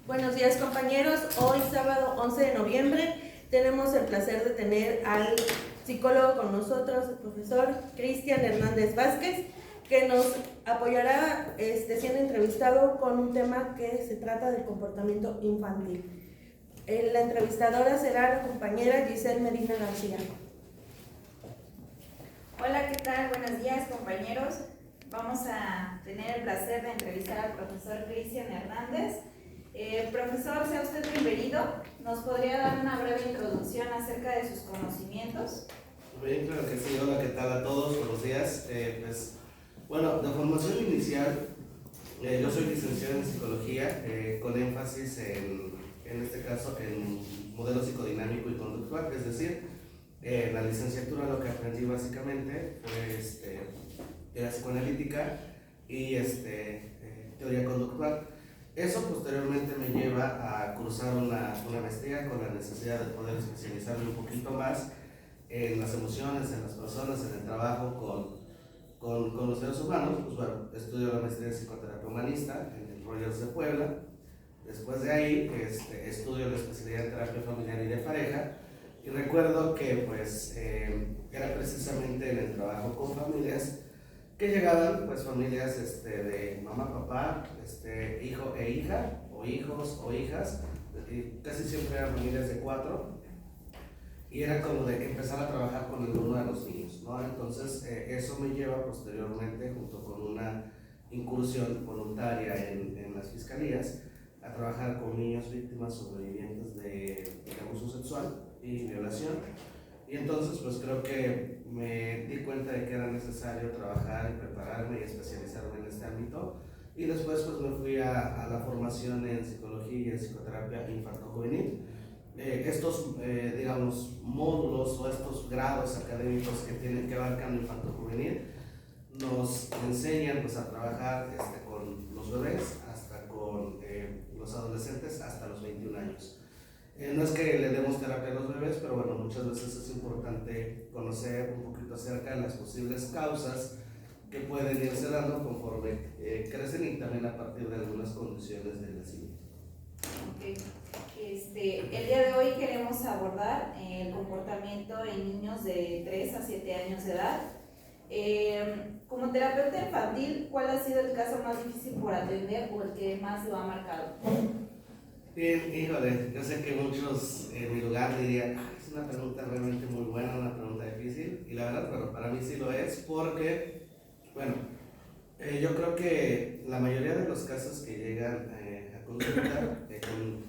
Buenos días, compañeros. Hoy, sábado 11 de noviembre, tenemos el placer de tener al psicólogo con nosotros, el profesor Cristian Hernández Vázquez, que nos apoyará siendo entrevistado con un tema que se trata del comportamiento infantil. La entrevistadora será la compañera Giselle Medina García. Hola, ¿qué tal? Buenos días, compañeros. Vamos a tener el placer de entrevistar al profesor Cristian Hernández. Profesor, sea usted bienvenido. ¿Nos podría dar una breve introducción acerca de sus conocimientos? Bien, claro que sí. Hola, ¿qué tal a todos? Buenos días. Bueno, de formación inicial, yo soy licenciado en psicología, con énfasis en este caso, en modelo psicodinámico y conductual, es decir, la licenciatura lo que aprendí básicamente fue era psicoanalítica y teoría conductual. Eso posteriormente me lleva a cursar una maestría con la necesidad de poder especializarme un poquito más en las emociones, en las personas, en el trabajo con los seres humanos. Pues bueno, estudio la maestría de psicoterapia humanista en el Rogers de Puebla. Después de ahí estudio la especialidad en terapia familiar y de pareja. Y recuerdo que era precisamente en el trabajo con familias que llegaban, pues familias de mamá, papá, hijo e hija, o hijos o hijas, y casi siempre eran familias de 4, y era como de empezar a trabajar con alguno de los niños, ¿no? Entonces eso me lleva posteriormente, junto con una incursión voluntaria en las fiscalías, a trabajar con niños víctimas sobrevivientes de abuso sexual y violación. Y entonces pues creo que me di cuenta de que era necesario trabajar y prepararme y especializarme en este ámbito. Y después pues me fui a la formación en psicología y en psicoterapia infanto-juvenil. Estos, digamos, módulos o estos grados académicos que tienen que abarcar el infanto-juvenil nos enseñan pues a trabajar con los bebés hasta con los adolescentes hasta los 21 años. No es que le demos terapia a los bebés, pero bueno, muchas veces es importante conocer un poquito acerca de las posibles causas que pueden irse dando conforme crecen y también a partir de algunas condiciones del nacimiento. Okay. El día de hoy queremos abordar el comportamiento en niños de 3 a 7 años de edad. Como terapeuta infantil, ¿cuál ha sido el caso más difícil por atender o el que más lo ha marcado? Bien, híjole, yo sé que muchos en mi lugar dirían, es una pregunta realmente muy buena, una pregunta difícil, y la verdad, bueno, para mí sí lo es, porque, bueno, yo creo que la mayoría de los casos que llegan a consulta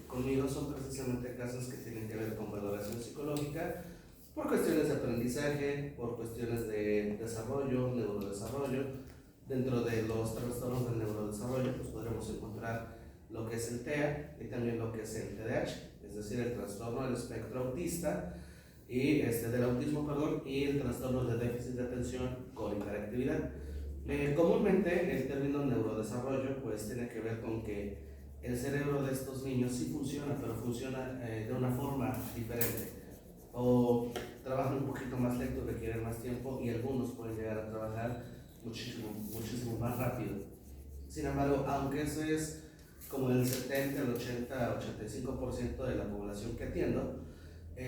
conmigo son precisamente casos que tienen que ver con valoración psicológica, por cuestiones de aprendizaje, por cuestiones de desarrollo, neurodesarrollo. Dentro de los trastornos del neurodesarrollo, pues podremos encontrar lo que es el TEA y también lo que es el TDAH, es decir, el trastorno del espectro autista y del autismo, perdón, y el trastorno de déficit de atención con hiperactividad. Comúnmente el término neurodesarrollo pues tiene que ver con que el cerebro de estos niños sí funciona, pero funciona de una forma diferente, o trabajan un poquito más lento, requieren más tiempo, y algunos pueden llegar a trabajar muchísimo más rápido. Sin embargo, aunque eso es como el 70, el 80, 85% de la población que atiendo,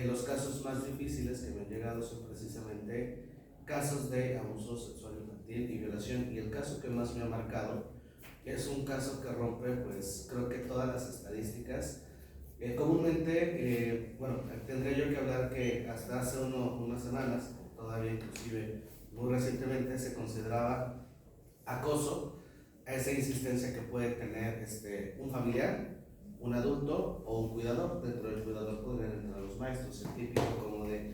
los casos más difíciles que me han llegado son precisamente casos de abuso sexual infantil y violación, y el caso que más me ha marcado es un caso que rompe, pues creo que todas las estadísticas. Comúnmente, bueno, tendría yo que hablar que hasta hace unas semanas, todavía inclusive muy recientemente, se consideraba acoso a esa insistencia que puede tener un familiar, un adulto o un cuidador. Dentro del cuidador podrían entrar los maestros, el típico como de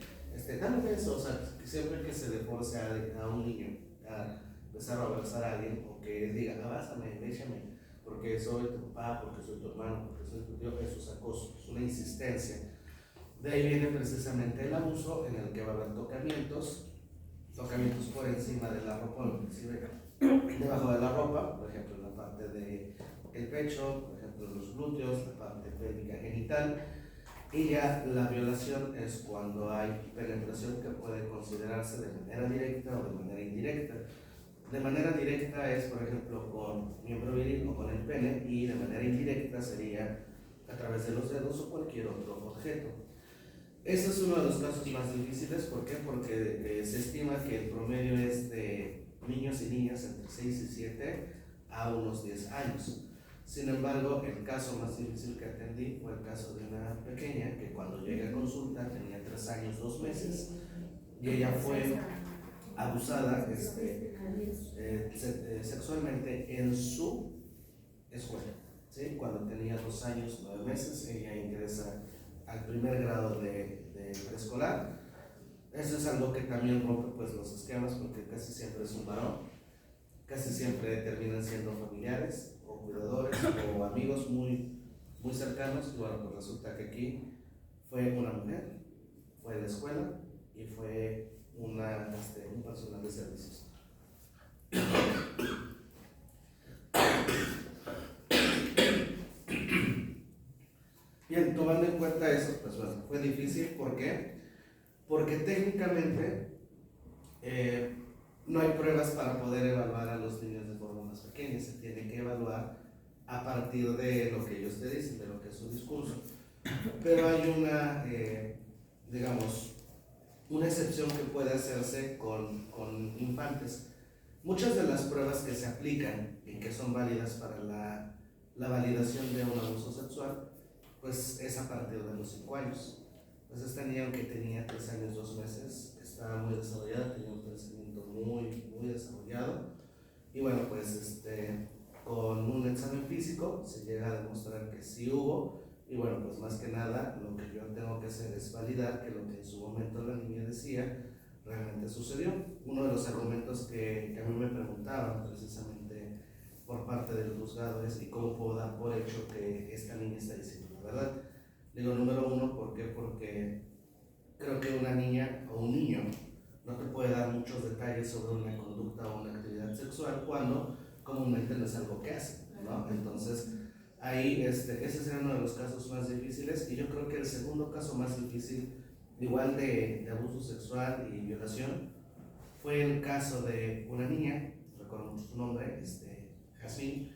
dame un beso, o sea, siempre que se le force a un niño a empezar a abrazar a alguien, o que diga abrázame, déjame, porque soy tu papá, porque soy tu hermano, porque soy tu tío, eso es acoso, es una insistencia. De ahí viene precisamente el abuso, en el que va a haber tocamientos por encima de la ropa, inclusive debajo de la ropa, por ejemplo en la parte del pecho, por ejemplo en los glúteos, la parte pélvica genital. Y ya la violación es cuando hay penetración que puede considerarse de manera directa o de manera indirecta. De manera directa es, por ejemplo, con miembro viril o con el pene, y de manera indirecta sería a través de los dedos o cualquier otro objeto. Este es uno de los casos más difíciles. ¿Por qué? Porque se estima que el promedio es de niños y niñas entre 6 y 7 a unos 10 años. Sin embargo, el caso más difícil que atendí fue el caso de una pequeña que cuando llegué a consulta tenía 3 años, 2 meses, y ella fue abusada sexualmente en su escuela. ¿Sí? Cuando tenía 2 años, 9 meses, ella ingresa al primer grado de preescolar. Eso es algo que también rompe pues los esquemas, porque casi siempre es un varón, casi siempre terminan siendo familiares o cuidadores o amigos muy, muy cercanos. Y bueno, pues resulta que aquí fue una mujer, fue la escuela y fue un personal de servicios. Bien, tomando en cuenta eso, pues bueno, fue difícil. ¿Por qué? Porque técnicamente no hay pruebas para poder evaluar a los niños de forma más pequeña. Se tiene que evaluar a partir de lo que ellos te dicen, de lo que es su discurso. Pero hay una excepción que puede hacerse con infantes. Muchas de las pruebas que se aplican y que son válidas para la validación de un abuso sexual, pues es a partir de los 5 años. Pues esta niña, que tenía 3 años, 2 meses, estaba muy desarrollada, tenía un pensamiento muy, muy desarrollado. Y bueno, pues con un examen físico se llega a demostrar que sí hubo. Y bueno, pues más que nada, lo que yo tengo que hacer es validar que lo que en su momento la niña decía realmente sucedió. Uno de los argumentos que a mí me preguntaban precisamente por parte del juzgado es: ¿y cómo puedo dar por hecho que esta niña está diciendo la verdad? Digo, número uno, ¿por qué? Porque creo que una niña o un niño no te puede dar muchos detalles sobre una conducta o una actividad sexual cuando comúnmente no es algo que hace, ¿no? Entonces, ahí ese sería uno de los casos más difíciles. Y yo creo que el segundo caso más difícil, igual de abuso sexual y violación, fue el caso de una niña, recuerdo mucho su nombre, Jazmín.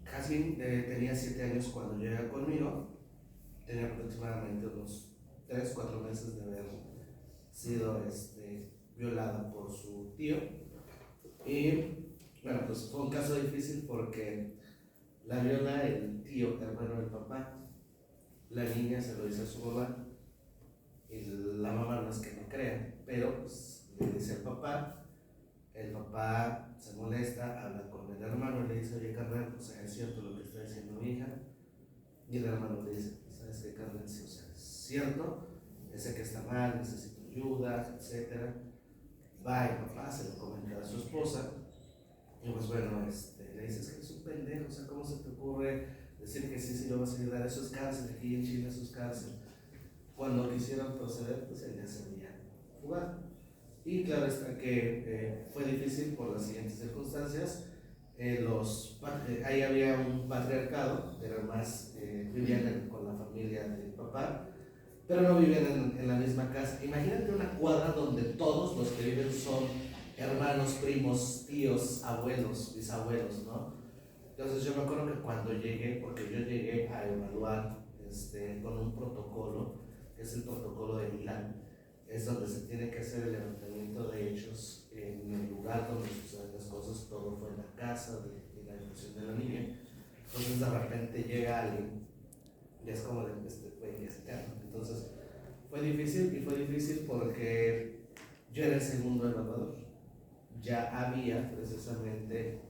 Jazmín tenía 7 años cuando llega conmigo. Tenía aproximadamente unos 3, 4 meses de haber sido violada por su tío. Y bueno, pues fue un caso difícil porque la viola el tío, hermano del papá. La niña se lo dice a su mamá y la mamá no es que no crea, pero pues le dice al papá. El papá se molesta, habla con el hermano y le dice: oye, carnal, o sea, es cierto lo que está diciendo mi hija. Y el hermano le dice: ¿sabes qué, carnal? Sí, o sea, es cierto, sé que está mal, necesito ayuda, etc. Va el papá, se lo comenta a su esposa. Y pues bueno, le dices que es un pendejo, o sea, ¿cómo se te ocurre decir que sí lo vas a ayudar? Eso es cárcel, aquí en Chile eso es cárcel. Cuando quisieron proceder, pues él ya se había fugado. Y claro está que fue difícil por las siguientes circunstancias. Ahí había un patriarcado, vivían con la familia del papá, pero no vivían en la misma casa. Imagínate una cuadra donde todos los que viven son hermanos, primos, tíos, abuelos, bisabuelos, ¿no? Entonces yo me acuerdo que cuando llegué, porque yo llegué a evaluar con un protocolo, que es el protocolo de Milán, es donde se tiene que hacer el levantamiento de hechos en el lugar donde suceden las cosas. Todo fue en la casa de la educación de la niña. Entonces de repente llega alguien y es como entonces fue difícil porque yo era el segundo evaluador. Ya había precisamente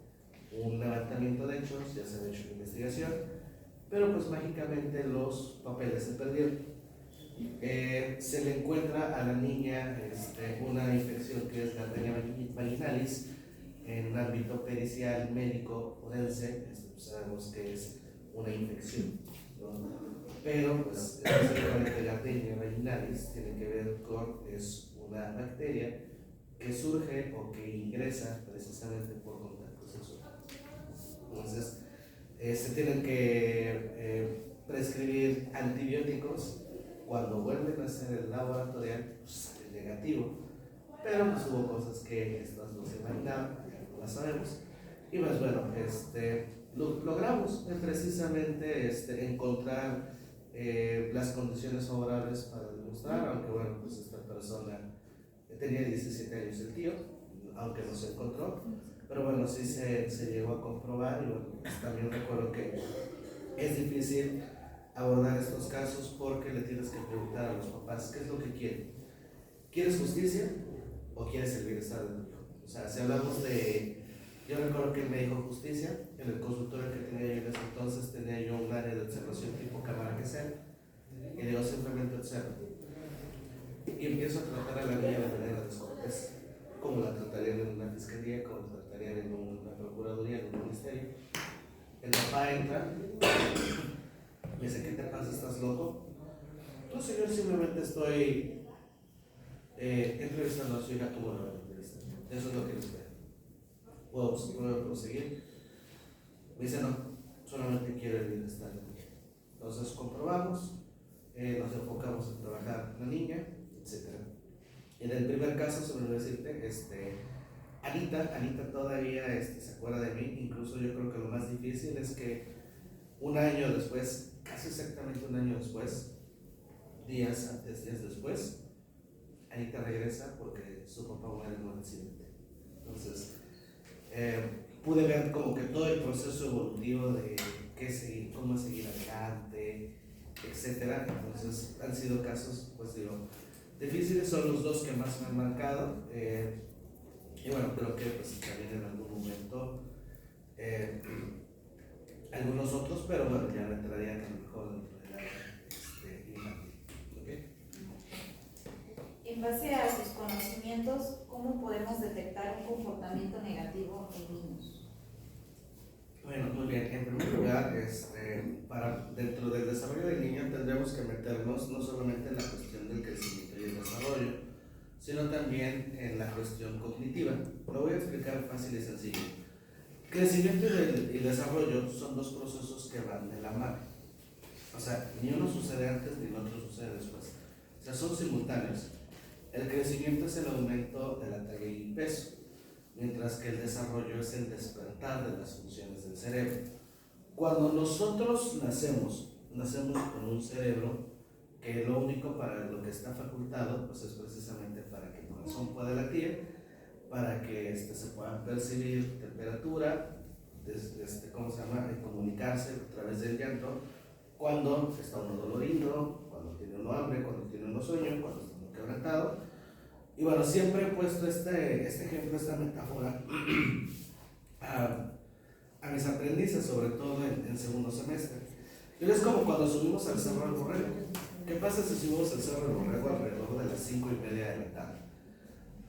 un levantamiento de hechos, ya se había hecho una investigación, pero pues mágicamente los papeles se perdieron. Se le encuentra a la niña una infección que es Gardenia vaginalis en un ámbito pericial, médico, forense. Sabemos que es una infección, ¿no? Pero pues específicamente Gardenia vaginalis tiene que ver con una bacteria que surge o que ingresa precisamente por contacto sexual. Entonces se tienen que prescribir antibióticos. Cuando vuelven a hacer el laboratorial, pues sale negativo, pero pues hubo cosas que estas no se imaginaban, ya no las sabemos. Y pues bueno, logramos precisamente encontrar las condiciones favorables para demostrar, aunque bueno, pues esta persona tenía 17 años el tío, aunque no se encontró, pero bueno, sí se llegó a comprobar. Y bueno, pues también recuerdo que es difícil abordar estos casos porque le tienes que preguntar a los papás qué es lo que quieren. ¿Quieres justicia o quieres el bienestar de tu hijo? O sea, si hablamos de... Yo recuerdo que él me dijo justicia. En el consultorio que tenía yo en ese entonces tenía yo un área de observación tipo cámara que sea, y digo simplemente observo y empiezo a tratar a la niña de manera descortés, como la tratarían en una fiscalía, como la tratarían en una procuraduría, en un ministerio. El papá entra, me dice: ¿qué te pasa? ¿Estás loco? No, señor, simplemente estoy entrevistando a su hija como una entrevista. Eso es lo que les espero. ¿Puedo proseguir? Me dice: no, solamente quiero el bienestar de mi hija. Entonces comprobamos, nos enfocamos en trabajar la niña, etc. En el primer caso, se me olvidó decirte, Anita todavía se acuerda de mí. Incluso yo creo que lo más difícil es que un año después, casi exactamente un año después, días después, Anita regresa porque su papá muere en un accidente. Entonces, pude ver como que todo el proceso evolutivo de qué seguir, cómo seguir adelante, etcétera. Entonces, han sido casos, pues digo, difíciles, son los dos que más me han marcado. Y bueno, creo que pues también en algún momento algunos otros, pero bueno, ya me entrarían a lo mejor dentro de la infantil. ¿Okay? En base a sus conocimientos, ¿cómo podemos detectar un comportamiento negativo en niños? Bueno, muy bien. En primer lugar, para dentro del desarrollo del niño tendremos que meternos no solamente en la cuestión del crecimiento y el desarrollo, sino también en la cuestión cognitiva. Lo voy a explicar fácil y sencillo. Crecimiento y desarrollo son dos procesos que van de la mano. O sea, ni uno sucede antes ni el otro sucede después. O sea, son simultáneos. El crecimiento es el aumento de la talla y peso, mientras que el desarrollo es el despertar de las funciones del cerebro. Cuando nosotros nacemos con un cerebro que lo único para lo que está facultado pues es precisamente para que el corazón pueda latir, para que se pueda percibir temperatura, comunicarse a través del llanto, cuando está uno dolorido, cuando tiene uno hambre, cuando tiene uno sueño, cuando está uno quebrantado. Y bueno, siempre he puesto este ejemplo, esta metáfora a mis aprendices, sobre todo en segundo semestre. Pero es como cuando subimos al Cerro del Borrego. ¿Qué pasa si subimos al Cerro del Borrego alrededor de las 5:30 de la tarde?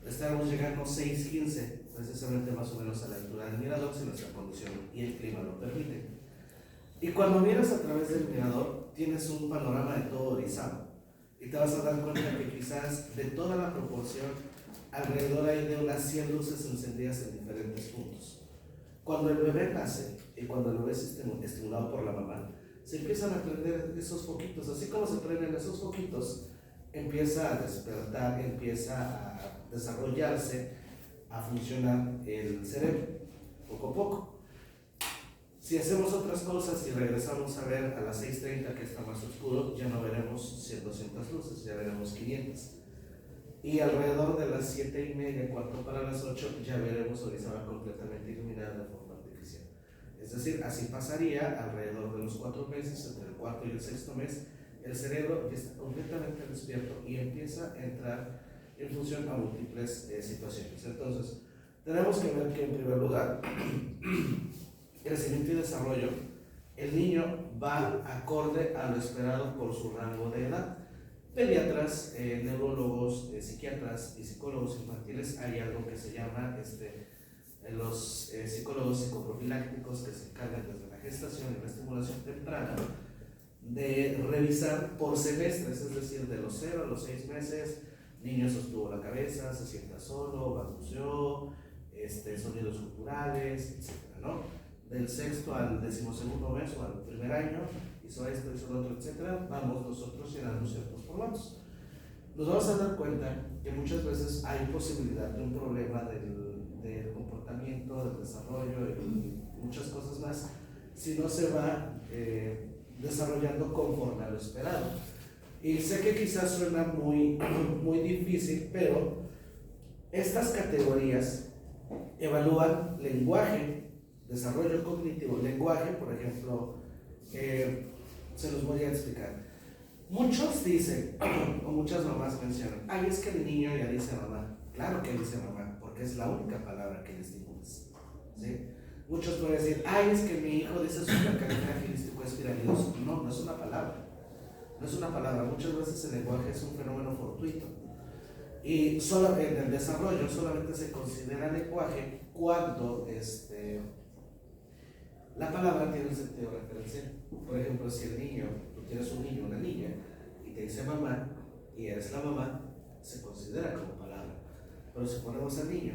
Estaremos llegando 6:15, precisamente más o menos a la altura del mirador, si nuestra condición y el clima lo permiten. Y cuando miras a través del mirador, tienes un panorama de todo Orizaba. Y te vas a dar cuenta que quizás de toda la proporción, alrededor hay de unas 100 luces encendidas en diferentes puntos. Cuando el bebé nace y cuando el bebé es estimulado por la mamá, se empiezan a prender esos foquitos. Así como se prenden esos foquitos, empieza a despertar, empieza a desarrollarse, a funcionar el cerebro, poco a poco. Si hacemos otras cosas y regresamos a ver a las 6:30 que está más oscuro, ya no veremos 100, 200 luces, ya veremos 500. Y alrededor de las 7:30, cuarto para las 8, ya veremos Orizaba completamente iluminada de forma artificial. Es decir, así pasaría alrededor de los 4 meses, entre el cuarto y el sexto mes, el cerebro ya está completamente despierto y empieza a entrar en función a múltiples situaciones. Entonces, tenemos que ver que en primer lugar, crecimiento y desarrollo, el niño va acorde a lo esperado por su rango de edad. Pediatras, neurólogos, psiquiatras y psicólogos infantiles, hay algo que se llama los psicólogos psicoprofilácticos, que se encargan desde la gestación y la estimulación temprana de revisar por semestres, es decir, de los 0 a los 6 meses, niño sostuvo la cabeza, se sienta solo, balbuceó, sonidos culturales, etc., ¿no? Del sexto al 12º mes o al primer año, hizo esto, hizo lo otro, etc., vamos nosotros llenando ciertos formatos. Nos vamos a dar cuenta que muchas veces hay posibilidad de un problema del comportamiento, del desarrollo y muchas cosas más si no se va desarrollando conforme a lo esperado. Y sé que quizás suena muy difícil, pero estas categorías evalúan lenguaje, desarrollo cognitivo, lenguaje, por ejemplo, se los voy a explicar. Muchos dicen, o muchas mamás mencionan, ay, es que el niño ya dice mamá. Claro que dice mamá, porque es la única palabra que distingues, ¿sí? Muchos pueden decir, ay, es que mi hijo dice supercalifragilísticoespialidoso. No, no es una palabra. No es una palabra. Muchas veces el lenguaje es un fenómeno fortuito. Y solo en el desarrollo solamente se considera lenguaje cuando la palabra tiene un sentido referencial. Por ejemplo, si el niño, tú tienes un niño o una niña, y te dice mamá, y eres la mamá, se considera como palabra. Pero si ponemos al niño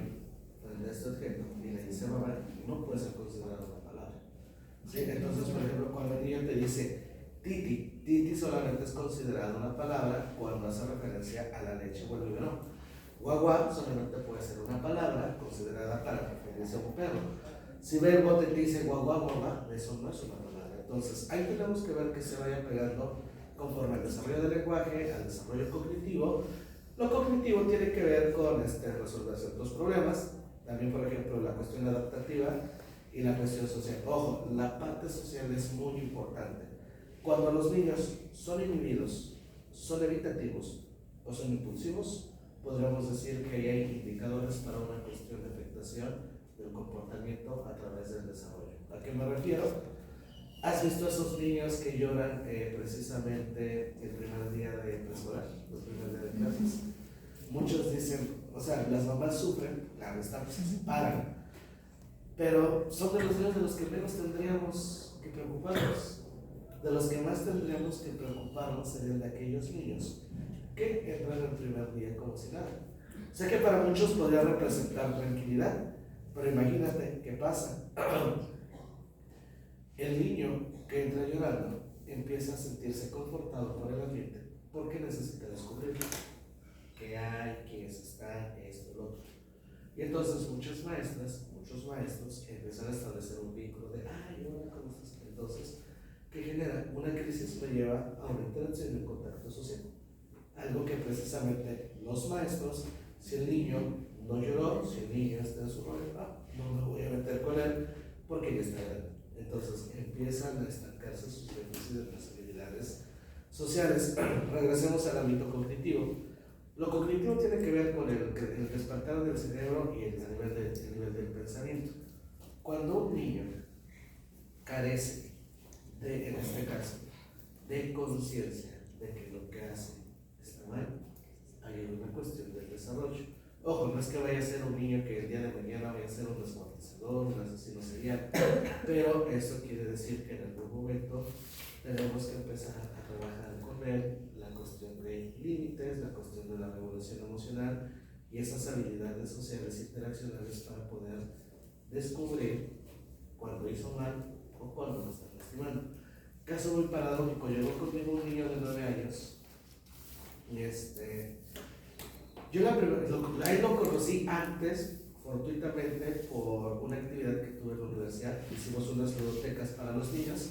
en este objeto y le dice mamá, no puede ser considerado una palabra, ¿sí? Entonces, por ejemplo, cuando el niño te dice titi, titi solamente es considerado una palabra cuando hace referencia a la leche o el biberón. Guagua solamente puede ser una palabra considerada para referirse a un perro. Si ve el bote que dice guagua, guagua, eso no es una palabra. Entonces, ahí tenemos que ver que se vaya pegando conforme al desarrollo del lenguaje, al desarrollo cognitivo. Lo cognitivo tiene que ver con resolver ciertos problemas, también por ejemplo la cuestión adaptativa y la cuestión social. Ojo, la parte social es muy importante. Cuando los niños son inhibidos, son evitativos o son impulsivos, podríamos decir que ahí hay indicadores para una cuestión de afectación del comportamiento a través del desarrollo. ¿A qué me refiero? ¿Has visto a esos niños que lloran precisamente el primer día de preescolar, el primer día de clases? Muchos dicen, o sea, las mamás sufren, claro, se paran, pero son de los niños de los que menos tendríamos que preocuparnos. De los que más tendríamos que preocuparnos serían de aquellos niños que entran el primer día como si nada. Sé que para muchos podría representar tranquilidad, pero imagínate qué pasa. El niño que entra llorando empieza a sentirse confortado por el ambiente porque necesita descubrir qué hay, quién está, esto, lo otro. Y entonces muchas maestras, muchos maestros empiezan a establecer un vínculo de, ay, hola, ¿cómo estás? Entonces, que genera una crisis que lleva a una interacción y un contacto social. Algo que precisamente los maestros, si el niño no lloró, si el niño está en su rol, no me voy a meter con él porque ya está grande. Entonces empiezan a estancarse sus déficits de las habilidades sociales. Regresemos al ámbito cognitivo. Lo cognitivo tiene que ver con el despertar del cerebro y el nivel del pensamiento. Cuando un niño carece en este caso, de conciencia de que lo que hace está mal, hay una cuestión del desarrollo. Ojo, no es que vaya a ser un niño que el día de mañana vaya a ser un descuartizador, un asesino serial, pero eso quiere decir que en algún momento tenemos que empezar a trabajar con él la cuestión de límites, la cuestión de la regulación emocional y esas habilidades sociales e interaccionales para poder descubrir cuando hizo mal o cuando lo está lastimando. Caso muy paradójico, llegó conmigo un niño de 9 años y yo a él lo conocí antes, fortuitamente, por una actividad que tuve en la universidad. Hicimos unas bibliotecas para los niños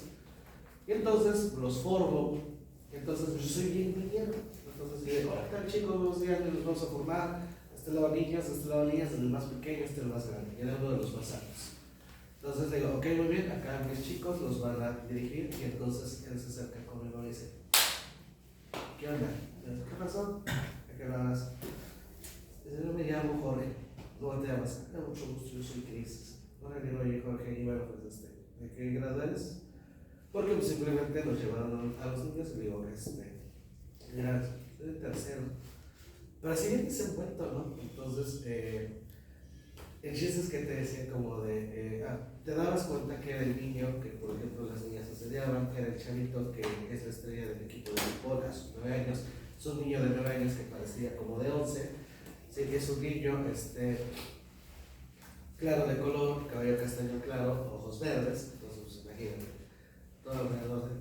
y entonces los formo. Entonces yo soy bien niñero. Entonces yo digo, hola, tal chicos, buenos días, nos vamos a formar. Este lado niños, este lado niñas, el más pequeño, este el más grande. Y era uno de los más altos. Entonces le digo, ok, muy bien, acá mis chicos los van a dirigir. Y entonces él se acerca conmigo y dice, ¿qué onda? ¿Qué pasó? ¿A qué vas? Yo me llamo Jorge. ¿Cómo te llamas? Mucho gusto, yo soy Cris. Ahora le digo, oye Jorge, y bueno, pues ¿de qué grado eres? Porque pues, simplemente nos llevaron a los niños y digo, era de tercero. Pero así bien desenvuelto, ¿no? Entonces, el chiste es que te decía como te dabas cuenta que era el niño que, por ejemplo, las niñas asediaban, que era el chavito que es la estrella del equipo de fútbol a sus 9 años. Es un niño de 9 años que parecía como de 11. Sí, que es un niño, claro de color, cabello castaño claro, ojos verdes, entonces pues, imagínate, todo alrededor de.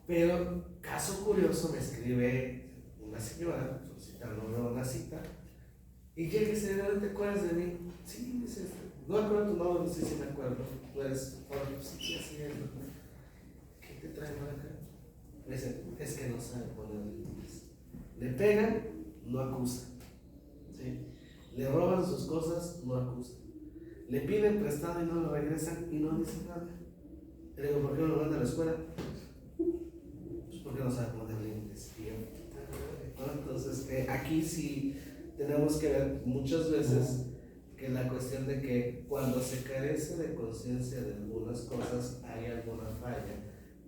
Pero, caso curioso, me escribe una señora solicitándome una cita y llega y dice, ¿te acuerdas de mí? Sí, dice, No me acuerdo tu nombre, no sé si me acuerdo. Tú eres Jorge, sí, así es. ¿Qué te trae para acá? Me dice, es que no sabe poner límites. Le pegan, no acusa. ¿Sí? Le roban sus cosas, no acusa. Le piden prestado y no lo regresan y no dicen nada. Le digo, ¿por qué no lo mandan a la escuela? Pues porque no sabe poner límites. ¿No? Entonces, aquí sí tenemos que ver muchas veces que la cuestión de que cuando se carece de conciencia de algunas cosas hay alguna falla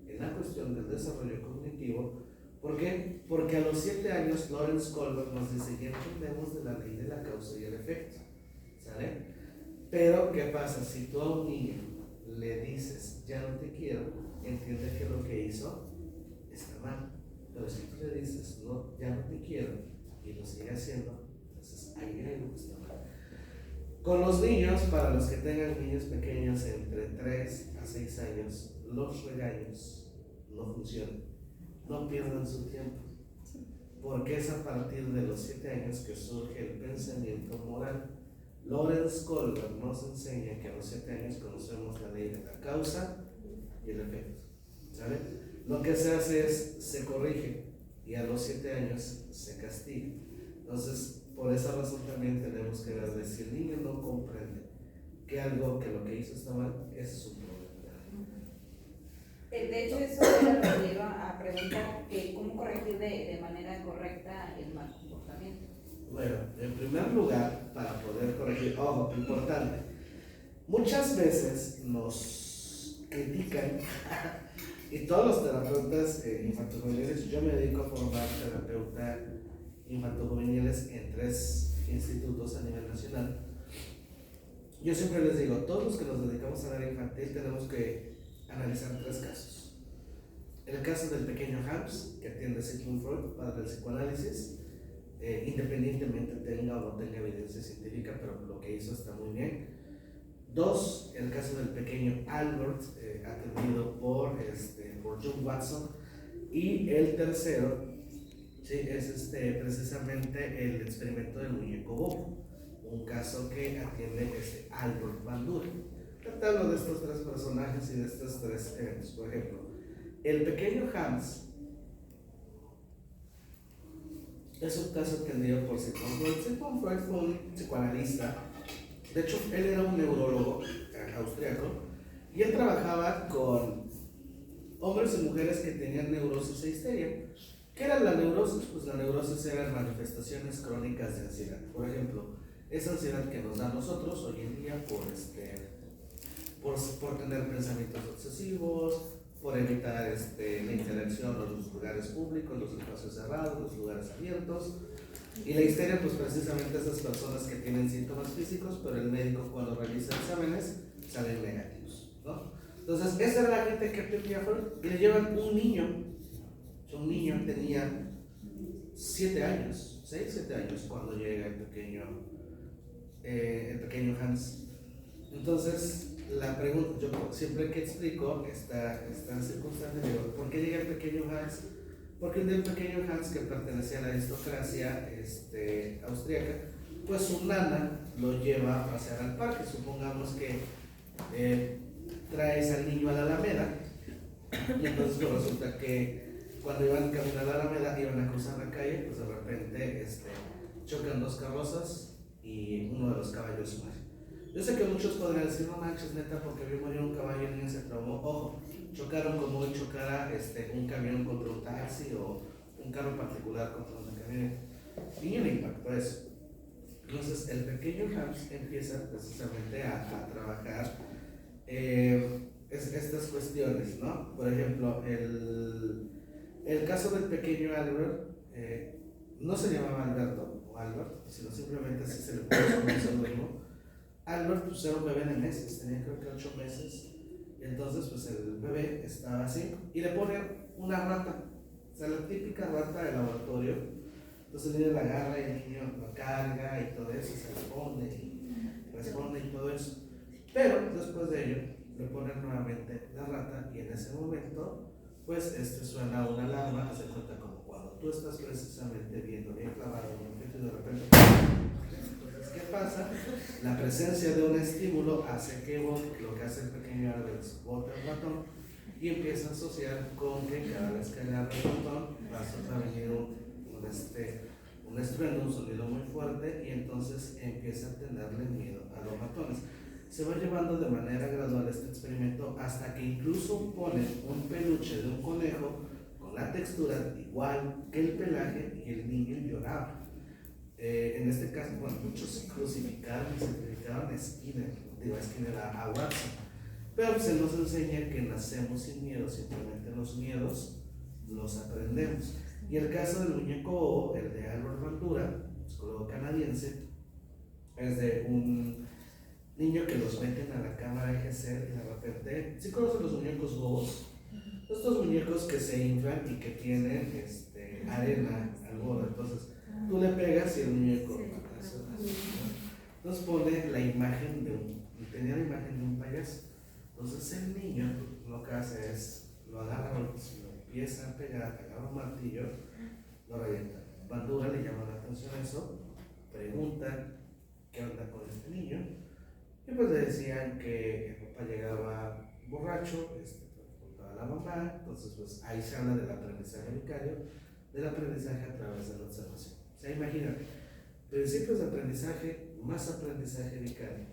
en la cuestión del desarrollo cognitivo. ¿Por qué? Porque a los 7 años Lawrence Kohlberg nos dice, ya entendemos de la ley de la causa y el efecto, ¿sale? Pero, ¿qué pasa? Si tú a un niño le dices, ya no te quiero, entiende que lo que hizo está mal. Pero si tú le dices, no, ya no te quiero, y lo sigue haciendo, entonces hay algo que está mal. Con los niños, para los que tengan niños pequeños entre 3 a 6 años, los regaños no funcionan. No pierdan su tiempo, porque es a partir de los 7 años que surge el pensamiento moral. Lawrence Kohlberg nos enseña que a los 7 años conocemos la ley de la causa y el efecto, ¿sabe? Lo que se hace es, se corrige, y a los 7 años se castiga. Entonces, por esa razón también tenemos que ver de si el niño no comprende que algo, que lo que hizo está mal, ese es un problema. De hecho, eso era lo que iba a preguntar, que cómo corregir de manera correcta el mal comportamiento. Bueno, en primer lugar, para poder corregir, ojo, importante, muchas veces nos critican, y todos los terapeutas infantojuveniles, yo me dedico a formar terapeuta infantojuveniles en 3 institutos a nivel nacional. Yo siempre les digo, todos los que nos dedicamos a área infantil tenemos que analizar 3 casos. El caso del pequeño Hans, que atiende Sigmund Freud, padre del psicoanálisis, independientemente tenga o no tenga evidencia científica, pero lo que hizo está muy bien. 2, el caso del pequeño Albert, atendido por John Watson. Y el tercero, sí, es precisamente el experimento del muñeco Bobo, un caso que atiende Albert Bandura. Te hablo de estos 3 personajes y de estos 3 eventos. Por ejemplo, el pequeño Hans es un caso atendido por Sigmund Freud. Sigmund Freud fue un psicoanalista. De hecho, él era un neurólogo austriaco y él trabajaba con hombres y mujeres que tenían neurosis e histeria. ¿Qué era la neurosis? Pues la neurosis eran manifestaciones crónicas de ansiedad. Por ejemplo, esa ansiedad que nos da a nosotros hoy en día por tener pensamientos obsesivos, por evitar la interacción en los lugares públicos, los espacios cerrados, los lugares abiertos. Y la histeria, pues precisamente esas personas que tienen síntomas físicos, pero el médico cuando realiza exámenes salen negativos, ¿no? Entonces, esa era la gente que atendía Freud, y le llevan un niño tenía 7 años, 6, 7 años cuando llega el pequeño Hans. Entonces, la pregunta, yo siempre que explico esta circunstancia, digo, ¿por qué llega el pequeño Hans? Porque el pequeño Hans, que pertenecía a la aristocracia austríaca, pues su nana lo lleva a pasear al parque. Supongamos que traes al niño a la Alameda, y entonces pues, resulta que cuando iban caminando a la Alameda, iban a cruzar la calle, pues de repente chocan 2 carrozas y uno de los caballos muere. Yo sé que muchos podrían decir, no manches, neta, porque vio morir un caballo y el niño se traumó. Ojo, chocaron como hoy chocara un camión contra un taxi o un carro particular contra una camioneta. El niño le impactó eso. Entonces, el pequeño Hans empieza precisamente a trabajar estas cuestiones, ¿no? Por ejemplo, el caso del pequeño Albert, no se llamaba Alberto o Albert, sino simplemente así se le puso como seudónimo. Albert pues, era un bebé de meses, tenía creo que 8 meses, y entonces pues el bebé estaba así, y le ponen una rata, o sea, la típica rata de laboratorio. Entonces el niño la agarra y el niño lo carga y todo eso, se responde y todo eso. Pero después de ello, le ponen nuevamente la rata, y en ese momento, pues suena una alarma, hace cuenta como cuando tú estás precisamente viendo bien clavado un objeto y de repente, entonces Entonces, ¿qué pasa? La presencia de un estímulo hace que lo que hace el pequeño Albert es bote el ratón y empieza a asociar con que cada vez que agarra el ratón va a venir un estruendo, un sonido muy fuerte, y entonces empieza a tenerle miedo a los ratones. Se va llevando de manera gradual este experimento hasta que incluso ponen un peluche de un conejo con la textura igual que el pelaje y el niño lloraba. En este caso, bueno, muchos se crucificaron y se dedicaron a Skinner, a Watson, pero se nos enseña que nacemos sin miedo, simplemente los miedos los aprendemos. Y el caso del muñeco O, el de Albert Bandura, psicólogo canadiense, es de un niño que los meten a la cámara de Gesell y de repente, ¿sí conocen los muñecos bobos? Estos muñecos que se inflan y que tienen arena al borde, entonces tú le pegas y el muñeco entonces pone la imagen tenía la imagen de un payaso. Entonces el niño lo que hace es lo agarra, lo empieza a pegar, agarra un martillo, lo revienta. Bandura le llama la atención a eso, pregunta qué onda con este niño, y pues le decían que el papá llegaba borracho, a la mamá. Entonces pues ahí se habla del aprendizaje vicario, del aprendizaje a través de la observación. O sea, imagínate, principios de aprendizaje más aprendizaje vicario.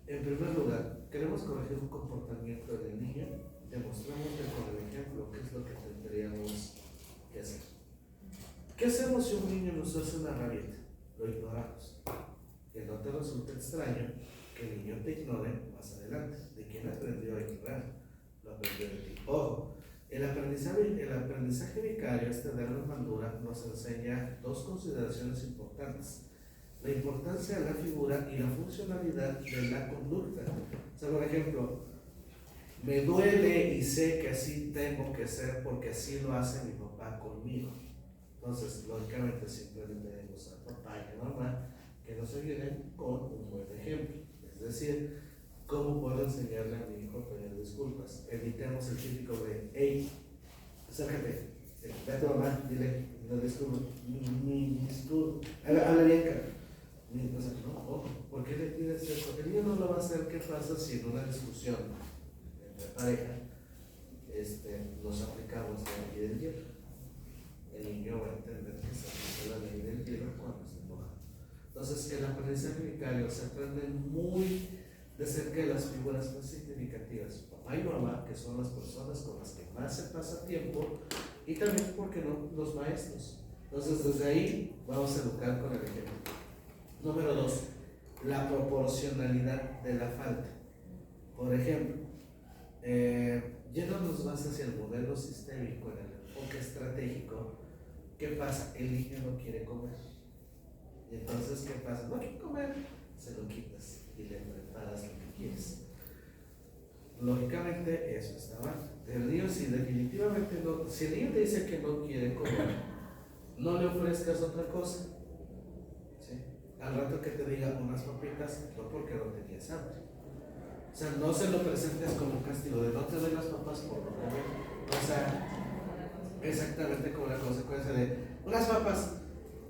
En primer lugar, queremos corregir un comportamiento del niño, demostrándole con el ejemplo qué es lo que tendríamos que hacer. ¿Qué hacemos si un niño nos hace una rabieta? Lo ignoramos. Que no te resulte extraño que el niño te ignore más adelante. ¿De quién aprendió a ignorar? Lo aprendió de ti. Ojo, el aprendizaje vicario, de Albert Bandura, nos enseña dos consideraciones importantes: la importancia de la figura y la funcionalidad de la conducta. O sea, por ejemplo, me duele y sé que así tengo que ser porque así lo hace mi papá conmigo. Entonces, lógicamente, siempre le pedimos a papá y a mamá que nos ayuden con un buen ejemplo. Es decir, ¿cómo puedo enseñarle a mi hijo a pedir disculpas? Evitemos el típico de, hey, acércate, ve a tu mamá, dile, no disculpa, habla bien, cara. O sea, no, ojo, ¿por qué le pides eso? El niño no lo va a hacer. ¿Qué pasa si en una discusión entre pareja nos aplicamos la ley del hielo? El niño va a entender que se aplica la ley del hielo cuando se enoja. Entonces, el aprendizaje vicario se aprende muy de cerca de las figuras más significativas, papá y mamá, que son las personas con las que más se pasa tiempo, y también, ¿por qué no?, los maestros. Entonces, desde ahí vamos a educar con el ejemplo. Número 2, la proporcionalidad de la falta. Por ejemplo, yéndonos más hacia el modelo sistémico, en el enfoque estratégico, ¿qué pasa? El niño no quiere comer. Y entonces, ¿qué pasa? No quiere comer, se lo quitas y le preparas lo que quieres. Lógicamente, eso está mal. El niño, si definitivamente no, si el niño te dice que no quiere comer, no le ofrezcas otra cosa. Al rato que te diga unas papitas, no, porque no tenías hambre. O sea, no se lo presentes como un castigo de no te doy las papas por no comer. O sea, exactamente como la consecuencia de unas papas.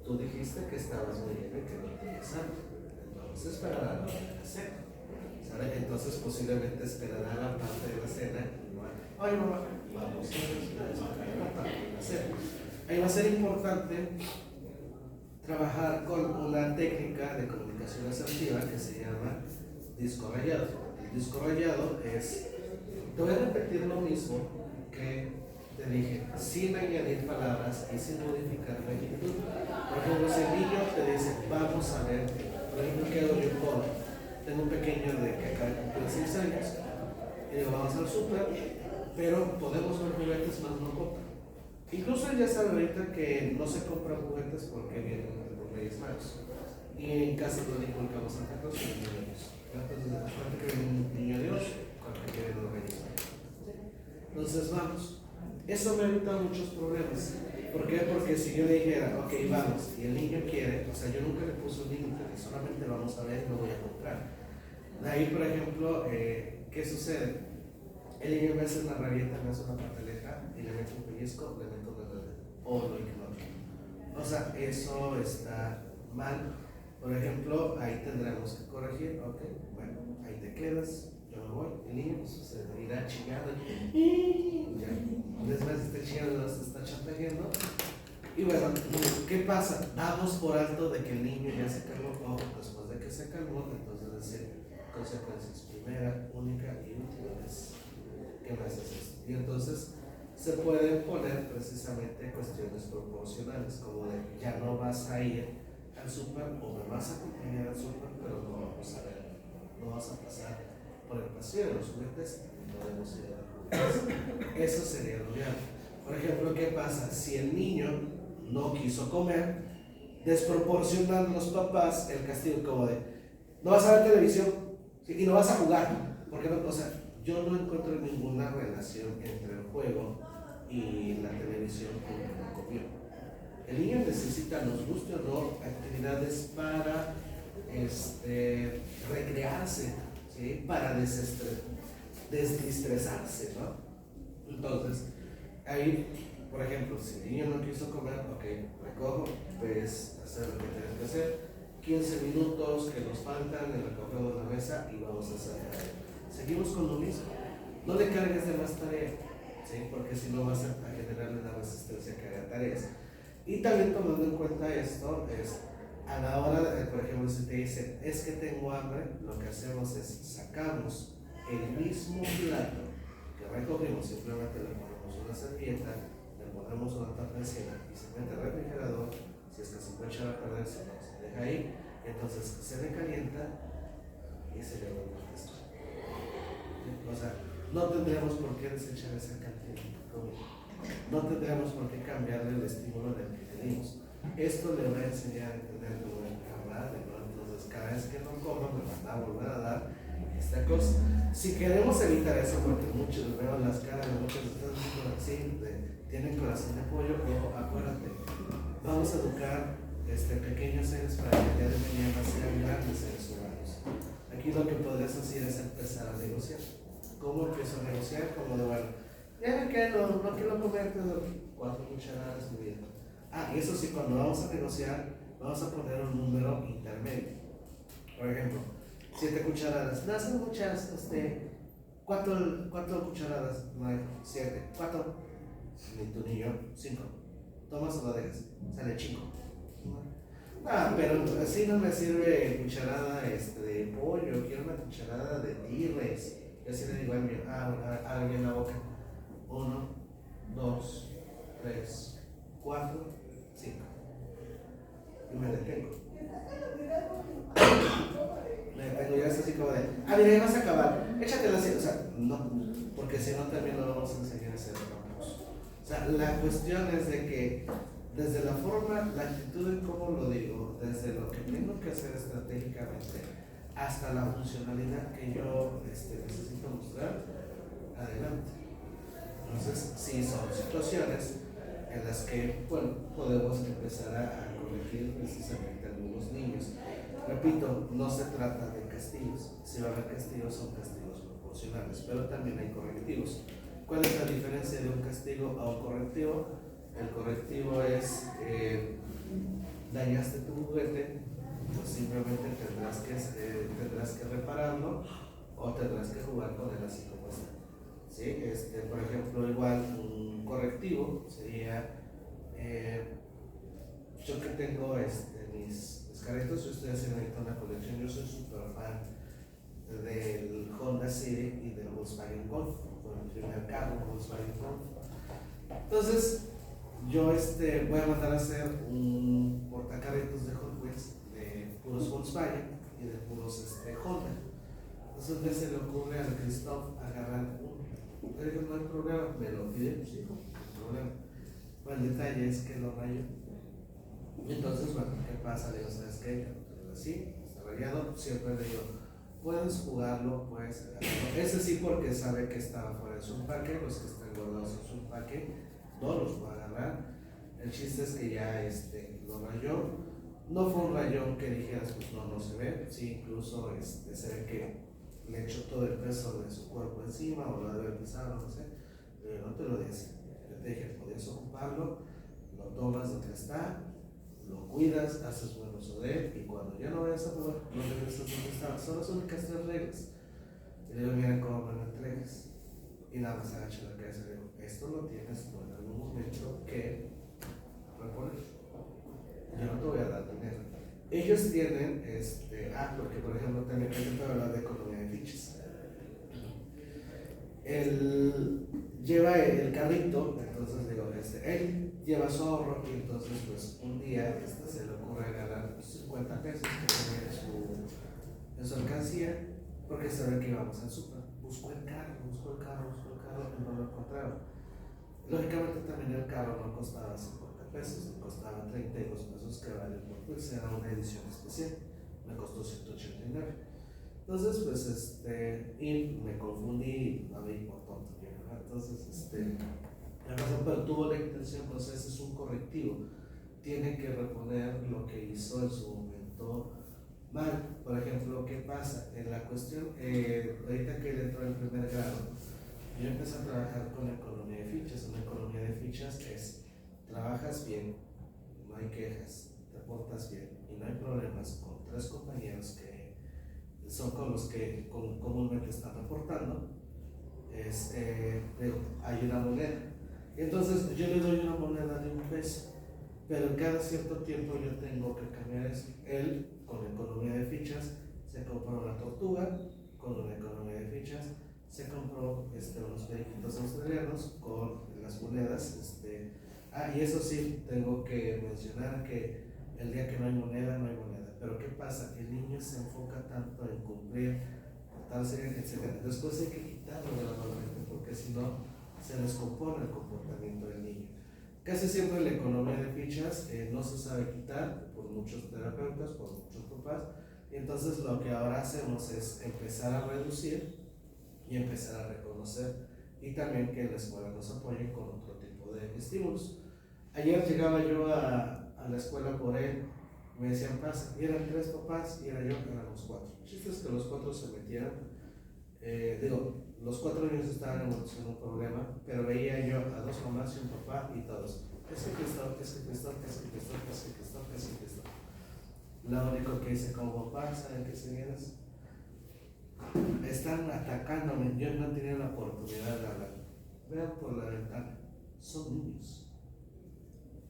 Tú dijiste que estabas muy bien y que no tenías hambre. Entonces esperará la cena. Entonces posiblemente esperará la parte de la cena. Ay, mamá, vamos a esperar la parte de la cena. Ahí va a ser importante trabajar con una técnica de comunicación asertiva que se llama disco rayado. El disco rayado es, te voy a repetir lo mismo que te dije, sin añadir palabras y sin modificar la actitud. Por ejemplo, si el niño te dice, vamos a ver, por ejemplo, ¿qué hago yo por? Tengo un pequeño que acaba de cumplir 6 años, y digo, vamos al súper, pero podemos ver juguetes, más no comprar. Incluso él ya sabe ahorita que no se compran juguetes porque vienen los Reyes Magos. Y en casa no le inculcamos Santa Claus y los niños. Entonces, después que viene un niño Dios, cuando vienen los Reyes Magos. Entonces, vamos. Eso me evita muchos problemas. ¿Por qué? Porque si yo le dijera, ok, vamos, y el niño quiere, o sea, yo nunca le puse un límite, solamente vamos a ver y lo voy a comprar. De ahí, por ejemplo, ¿qué sucede? El niño me hace una rabieta, me hace una pataleja y le meto un pellizco, le meto una dedo o lo ignoro. O sea, eso está mal. Por ejemplo, ahí tendremos que corregir, ok, bueno, ahí te quedas, yo me voy, el niño pues, se irá chingando y ya, después de este chingando se está chantajeando. Y bueno, ¿qué pasa? Damos por alto de que el niño ya se calmó, o después de que se calmó, entonces decir consecuencias, primera, única y última vez que me haces esto. Y entonces se pueden poner precisamente cuestiones proporcionales, como de ya no vas a ir al súper o me vas a acompañar al súper, pero no vamos a ver, no vas a pasar por el pasillo de los juguetes, no debemos ir a los juguetes. Eso sería lo ideal. Por ejemplo, ¿qué pasa? Si el niño no quiso comer, desproporcionan los papás el castigo como de no vas a ver televisión, ¿sí? Y no vas a jugar, porque no, o sea, yo no encuentro ninguna relación entre el juego y la televisión con la comida. El niño necesita, nos guste o no, actividades para recrearse, ¿sí? Para desestresarse, ¿no? Entonces, ahí, por ejemplo, si el niño no quiso comer, ok, recojo, pues hacer lo que tienes que hacer. 15 minutos que nos faltan, le recogemos la mesa y vamos a hacer. Seguimos con lo mismo. No le cargues de más tarea, ¿sí? Porque si no vas a generarle la resistencia que haga tareas. Y también tomando en cuenta esto, es a la hora de, por ejemplo, si te dicen, es que tengo hambre, lo que hacemos es sacamos el mismo plato que recogimos, simplemente le ponemos una servilleta, le ponemos una tapa encima y se mete al refrigerador. Si es que se puede echar a perder, se deja ahí, entonces se le calienta y se le vuelve a testar. O sea, no tendríamos por qué desechar esa cantidad de comida. No tendríamos por qué cambiarle el estímulo del que tenemos. Esto le va a enseñar a entender de una madre, ¿no? Entonces, cada vez que no coma, me van a volver a dar esta cosa. Si queremos evitar eso, porque muchos veo las caras de muchos de ustedes así, tienen corazón de pollo, o acuérdate, vamos a educar pequeños seres para que el día de mañana sean grandes seres humanos. Aquí lo que podrías hacer es empezar a negociar. ¿Cómo empiezo a negociar? Como de, bueno, ya me quedo, no quiero comerte 4 cucharadas de vida. Y eso sí, cuando vamos a negociar, vamos a poner un número intermedio. Por ejemplo, 7 cucharadas. No son muchas, 4 cucharadas, no hay 7, 4. Ni tú ni yo, 5. Tomas o lo dejas, sale chico. Pero así no me sirve cucharada de pollo, quiero una cucharada de tigres. Y así le digo al mío, alguien en la boca. 1, 2, 3, 4, 5. Y me detengo. Y es así como de, mira, ya vas a acabar, échatela así. O sea, no, porque si no también lo vamos a enseñar a hacer campos. O sea, la cuestión es de que desde la forma, la actitud en cómo lo digo, desde lo que tengo que hacer estratégicamente hasta la funcionalidad que yo necesito mostrar, adelante. Entonces, sí, son situaciones en las que, bueno, podemos empezar a corregir precisamente a algunos niños. Repito, no se trata de castigos. Si va a haber castigos, son castigos proporcionales, pero también hay correctivos. ¿Cuál es la diferencia de un castigo a un correctivo? El correctivo es, dañaste tu juguete, pues simplemente tendrás que repararlo o tendrás que jugar con él así como está. ¿Sí? Por ejemplo, igual un correctivo sería, yo que tengo mis carritos, si ustedes se necesitan una colección, yo soy súper fan del Honda Civic y del Volkswagen Golf, fue mi primer carro, Volkswagen Golf. Entonces, yo voy a mandar a hacer un portacarritos de Hot Wheels de puros Volkswagen y de puros Honda. Entonces, un día se le ocurre a Christoph agarrar uno. Le digo, no hay problema, me lo pide, pues hijo, no hay problema. Bueno, el detalle es que lo rayó. Entonces, bueno, ¿qué pasa? Le digo, ¿sabes qué? Así, está rayado, siempre le digo, puedes jugarlo, puedes agarrarlo. Ese sí, porque sabe que estaba fuera de su empaque, los que están guardados en su empaque, no los puedo agarrar. El chiste es que ya lo rayó. No fue un rayón que dijeras, pues no se ve, sí, incluso se ve que le echó todo el peso de su cuerpo encima o lo debe haber pisado, no sé, no te lo decía. Yo te dije, podías ocuparlo, lo tomas donde está, lo cuidas, haces buen uso de él, y cuando ya no vayas a jugar, no regresas donde estabas. Son las únicas 3 reglas. Y le digo, miren cómo me lo entregas. Y nada más agacho la cabeza y le digo, esto lo tienes tú en algún momento que reponer. Yo no te voy a dar dinero. Ellos tienen, porque por ejemplo también hay que hablar de economía de fichas. Él lleva el carrito, entonces digo, él lleva su ahorro y entonces pues un día se le ocurre ganar 50 pesos que tenía en su alcancía porque sabe que íbamos al súper. Buscó el carro y no lo encontraba. Lógicamente también el carro no costaba 50 pesos, costaba 32 pesos que vale pues era una edición especial, me costó 189. Entonces pues y me confundí, no me por tonto, ¿no? Entonces la razón, pero tuvo la intención, pues ese es un correctivo, tiene que reponer lo que hizo en su momento mal. Por ejemplo, ¿qué pasa? En la cuestión, ahorita que él entró en primer grado, yo empecé a trabajar con economía de fichas. Una economía de fichas es, trabajas bien, no hay quejas, te portas bien y no hay problemas con 3 compañeros que son con los que comúnmente están reportando, hay una moneda. Entonces yo le doy una moneda de 1 peso, pero cada cierto tiempo yo tengo que cambiar eso. Él, con economía de fichas, se compró una tortuga, con una economía de fichas, se compró unos periquitos australianos con las monedas. Y eso sí, tengo que mencionar que el día que no hay moneda, no hay moneda. Pero ¿qué pasa? El niño se enfoca tanto en cumplir, portarse bien, etc. Después hay que quitarlo de la mente, porque si no, se descompone el comportamiento del niño. Casi siempre la economía de fichas no se sabe quitar por muchos terapeutas, por muchos papás. Y entonces lo que ahora hacemos es empezar a reducir y empezar a reconocer, y también que la escuela nos apoye con otro tipo de estímulos. Ayer llegaba yo a la escuela por él, me decían pasa, y eran 3 papás y éramos 4. El chiste es que los 4 se metieron, los 4 niños estaban en un problema, pero veía yo a 2 mamás y un papá y todos, es que Cristóbal. Lo único que hice como papá, ¿saben qué señores? Están atacándome, yo no tenía la oportunidad de hablar. Vean por la ventana, son niños.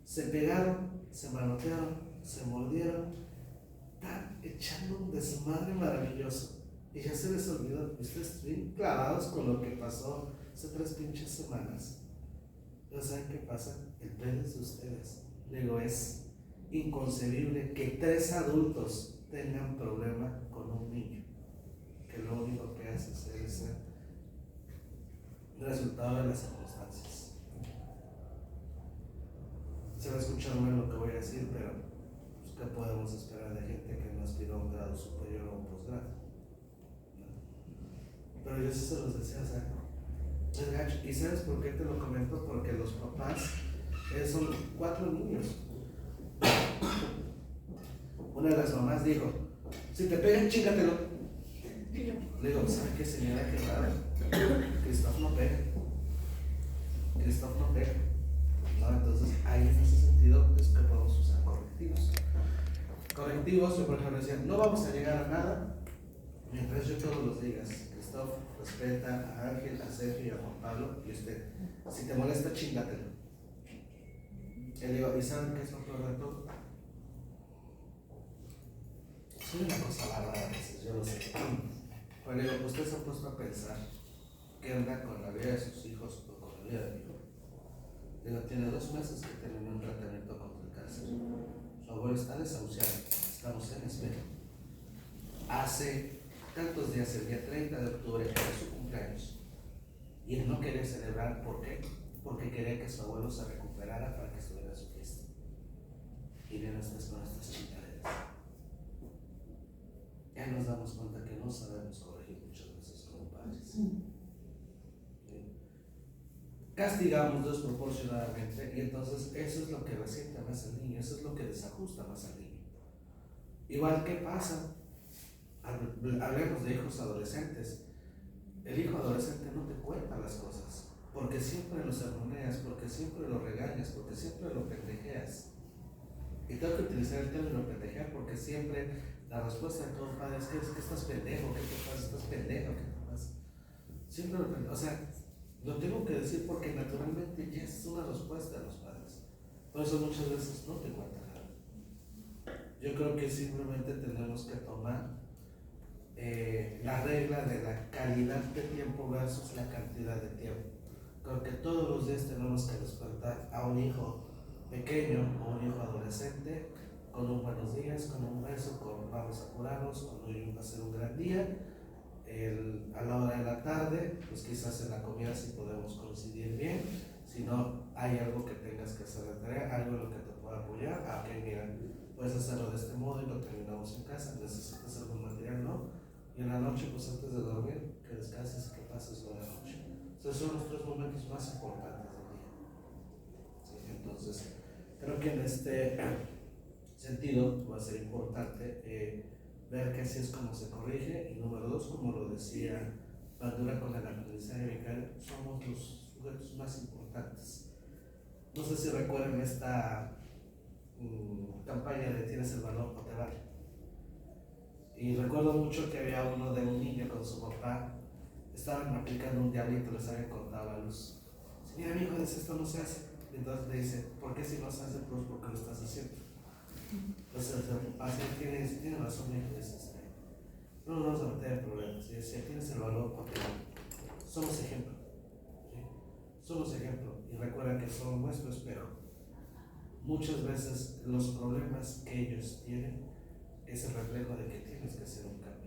Se pegaron, se manotearon, se mordieron, están echando un desmadre maravilloso. Y ya se les olvidó, ustedes bien clavados con lo que pasó hace 3 pinches semanas. ¿No saben qué pasa? El pedo es de ustedes. Digo, es inconcebible que 3 adultos tengan problema con un niño, que lo único que hace es ser resultado de las circunstancias. Se va a escuchar mal lo que voy a decir, pero pues, ¿qué podemos esperar de gente que no aspiró a un grado superior o un posgrado? ¿No? Pero yo sí se los decía, o sea, es gacho. ¿Y sabes por qué te lo comento? Porque los papás son 4 niños. Una de las mamás dijo, si te pegan, chingatelo. Le digo, ¿sabe qué señora? Qué raro. Cristóbal no pega. ¿No? Entonces, ahí en ese sentido es que podemos usar correctivos. Correctivos, yo por ejemplo decía, no vamos a llegar a nada mientras yo todos los digas, Cristóbal, respeta a Ángel, a Sergio y a Juan Pablo, y usted, si te molesta, chingatelo. Y le digo, ¿y saben qué es lo peor de todo? Soy una cosa bárbara a veces, yo lo sé. Pero le digo, ¿usted se ha puesto a pensar qué onda con la vida de sus hijos o con la vida de mi hijo? Digo, tiene 2 meses que terminó un tratamiento contra el cáncer. Su abuelo está desahuciado, estamos en espera. Hace tantos días, el día 30 de octubre, era su cumpleaños. Y él no quería celebrar, ¿por qué? Porque quería que su abuelo se recuperara para que estuviera a su fiesta. Y viene ustedes con estas chingaderas. Ya nos damos cuenta que no sabemos corregir muchas veces como padres. Castigamos desproporcionadamente y entonces eso es lo que resiente más al niño, eso es lo que desajusta más al niño. Igual, ¿qué pasa? Hablemos de hijos adolescentes. El hijo adolescente no te cuenta las cosas, porque siempre lo sermoneas, porque siempre lo regañas, porque siempre lo pendejeas. Y Y tengo que utilizar el término pendejear porque siempre la respuesta de todo padre es que estás pendejo, ¿qué te pasa? Estás pendejo, ¿qué te pasa? Siempre o sea, lo tengo que decir porque naturalmente ya es una respuesta de los padres. Por eso muchas veces no te cuentan nada. Yo creo que simplemente tenemos que tomar la regla de la calidad de tiempo versus la cantidad de tiempo. Creo que todos los días tenemos que despertar a un hijo pequeño o un hijo adolescente con un buenos días, con un beso, con vamos a curarnos, con hoy va a ser un gran día. A la hora de la tarde, pues quizás en la comida si podemos coincidir bien. Si no hay algo que tengas que hacer de tarea, algo en lo que te pueda apoyar, ok, mira, puedes hacerlo de este modo y lo terminamos en casa. Necesitas algún material, ¿no? Y en la noche, pues antes de dormir, que descanses y que pases la noche. Esos son los 3 momentos más importantes del día. ¿Sí? Entonces, creo que en este sentido va a ser importante ver que así es como se corrige. Y número 2, como lo decía Bandura con el aprendizaje vicario, somos los sujetos más importantes. No sé si recuerdan esta campaña de tienes el valor o te vale. Y recuerdo mucho que había uno de un niño con su papá, estaban aplicando un diablito, les habían cortado la luz. Dice, mira, mi hijo, dice, esto no se hace. Entonces le dice, ¿por qué si no se hace? Pues porque lo estás haciendo. Entonces el papá tiene razón, mi hijo, dice, no nos vamos a meter en problemas. Y decía, tienes el valor porque somos ejemplo. ¿Sí? Somos ejemplo. Y recuerda que somos nuestro espejo. Muchas veces los problemas que ellos tienen es el reflejo de que tienes que hacer un cambio.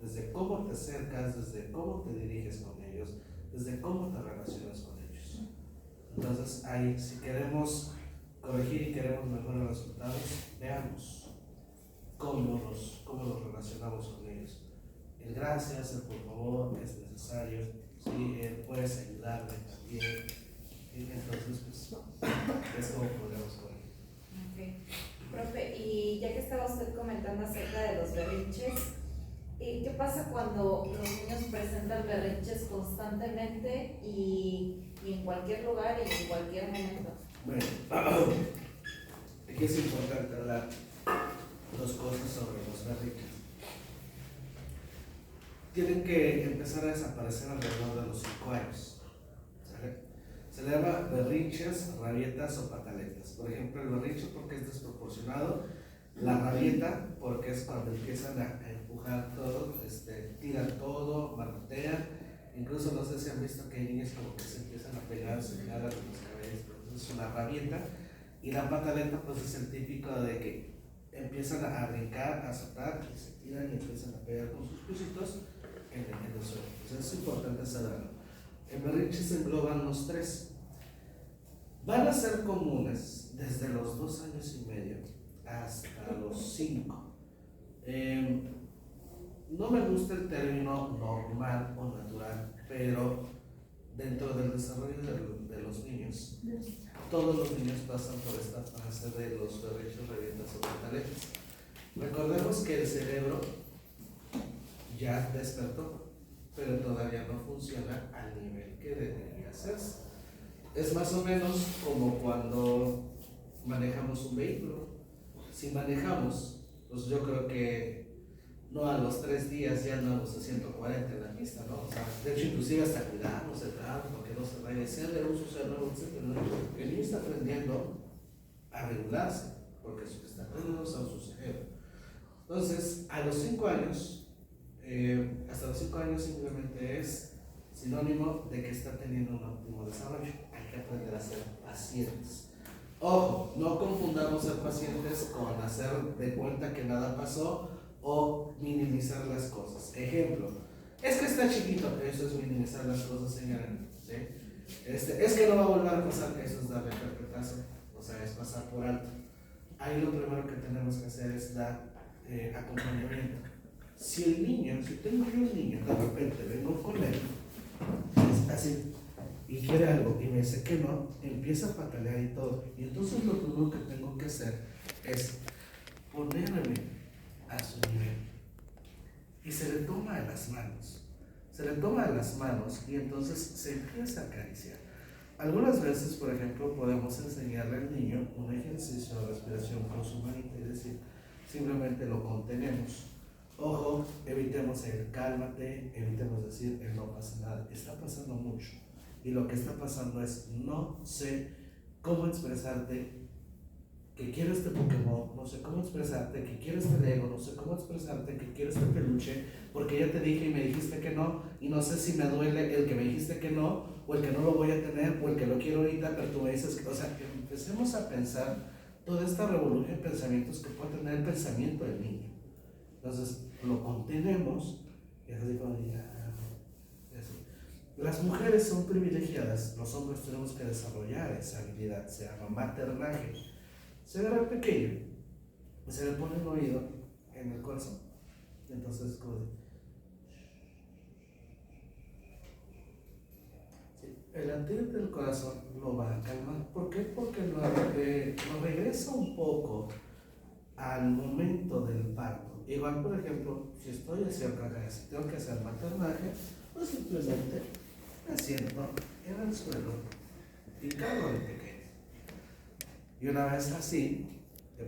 Desde cómo te acercas, desde cómo te diriges con ellos, desde cómo te relacionas con ellos. Entonces, ahí, si queremos corregir y queremos mejores resultados, veamos cómo nos relacionamos con ellos. El gracias, el por favor, es necesario, ¿sí? Puedes ayudarme también. ¿Sí? Entonces, pues, es como podemos corregir. Okay. Profe, y ya que estaba usted comentando acerca de los berrinches, ¿qué pasa cuando los niños presentan berrinches constantemente y en cualquier lugar y en cualquier momento? Bueno, aquí es importante hablar 2 cosas sobre los berrinches. Tienen que empezar a desaparecer alrededor de los 5 años. ¿Sale? Se le llama berrinches, rabietas o pataletas. Por ejemplo, el berrinche porque es desproporcionado, la rabieta porque es cuando empiezan a empujar todo, tiran todo, manotean. Incluso no sé si han visto que hay niños como que se empiezan a pegar, se jalan los cabellos, entonces es una rabieta. Y la pataleta pues es el típico de que empiezan a brincar, a saltar, y se tiran y empiezan a pegar con sus pisitos en el suelo. Entonces es importante saberlo. En berrinches se engloban los 3. Van a ser comunes desde los 2 años y medio hasta los 5. No me gusta el término normal o natural, pero dentro del desarrollo de los niños, todos los niños pasan por esta fase de los berrinches, rabietas o pataletas. Recordemos que el cerebro ya despertó, pero todavía no funciona al nivel que debería hacerse. Es más o menos como cuando manejamos un vehículo. Si manejamos, pues yo creo que no a los 3 días ya andamos a 140 en la pista, ¿no? O sea, de hecho, inclusive hasta cuidamos el tráfico, que no se vaya a ser de uso, sea nuevo, etc. El niño está aprendiendo a regularse, porque está aprendiendo a usar su cerebro. Entonces, a los 5 años, hasta los 5 años simplemente es sinónimo de que está teniendo un óptimo desarrollo. Hay que aprender a ser pacientes. Ojo, no confundamos ser pacientes con hacer de cuenta que nada pasó o minimizar las cosas. Ejemplo, es que está chiquito, eso es minimizar las cosas, señora. ¿Sí? Es que no va a volver a pasar, eso es darle carpetazo, o sea, es pasar por alto. Ahí lo primero que tenemos que hacer es dar acompañamiento. Si el niño, si tengo yo un niño, de repente vengo con él, es así, y quiere algo y me dice que no, empieza a patalear y todo. Y entonces lo primero que tengo que hacer es ponerme a su nivel. Y se le toma de las manos. Se le toma de las manos y entonces se empieza a acariciar. Algunas veces, por ejemplo, podemos enseñarle al niño un ejercicio de respiración consumante, es decir, simplemente lo contenemos. Ojo, evitemos el cálmate, evitemos decir el no pasa nada, está pasando mucho. Y lo que está pasando es no sé cómo expresarte que quiero este Pokémon, no sé cómo expresarte que quiero este Lego, no sé cómo expresarte que quiero este peluche, porque ya te dije y me dijiste que no, y no sé si me duele el que me dijiste que no, o el que no lo voy a tener, o el que lo quiero ahorita, pero tú me dices que, o sea, que empecemos a pensar toda esta revolución de pensamientos que puede tener el pensamiento del niño. Entonces, lo contenemos, y es así como ya, así. Las mujeres son privilegiadas, los hombres tenemos que desarrollar esa habilidad, se llama maternaje. Se agarra pequeño, se le pone el oído en el corazón. Entonces, como de, sí, el latir del corazón lo va a calmar. ¿Por qué? Porque lo regresa un poco al momento del parto. Igual, por ejemplo, si estoy haciendo acá, si tengo que hacer maternaje, pues simplemente me siento en el suelo y cargo al pequeño. Y una vez así,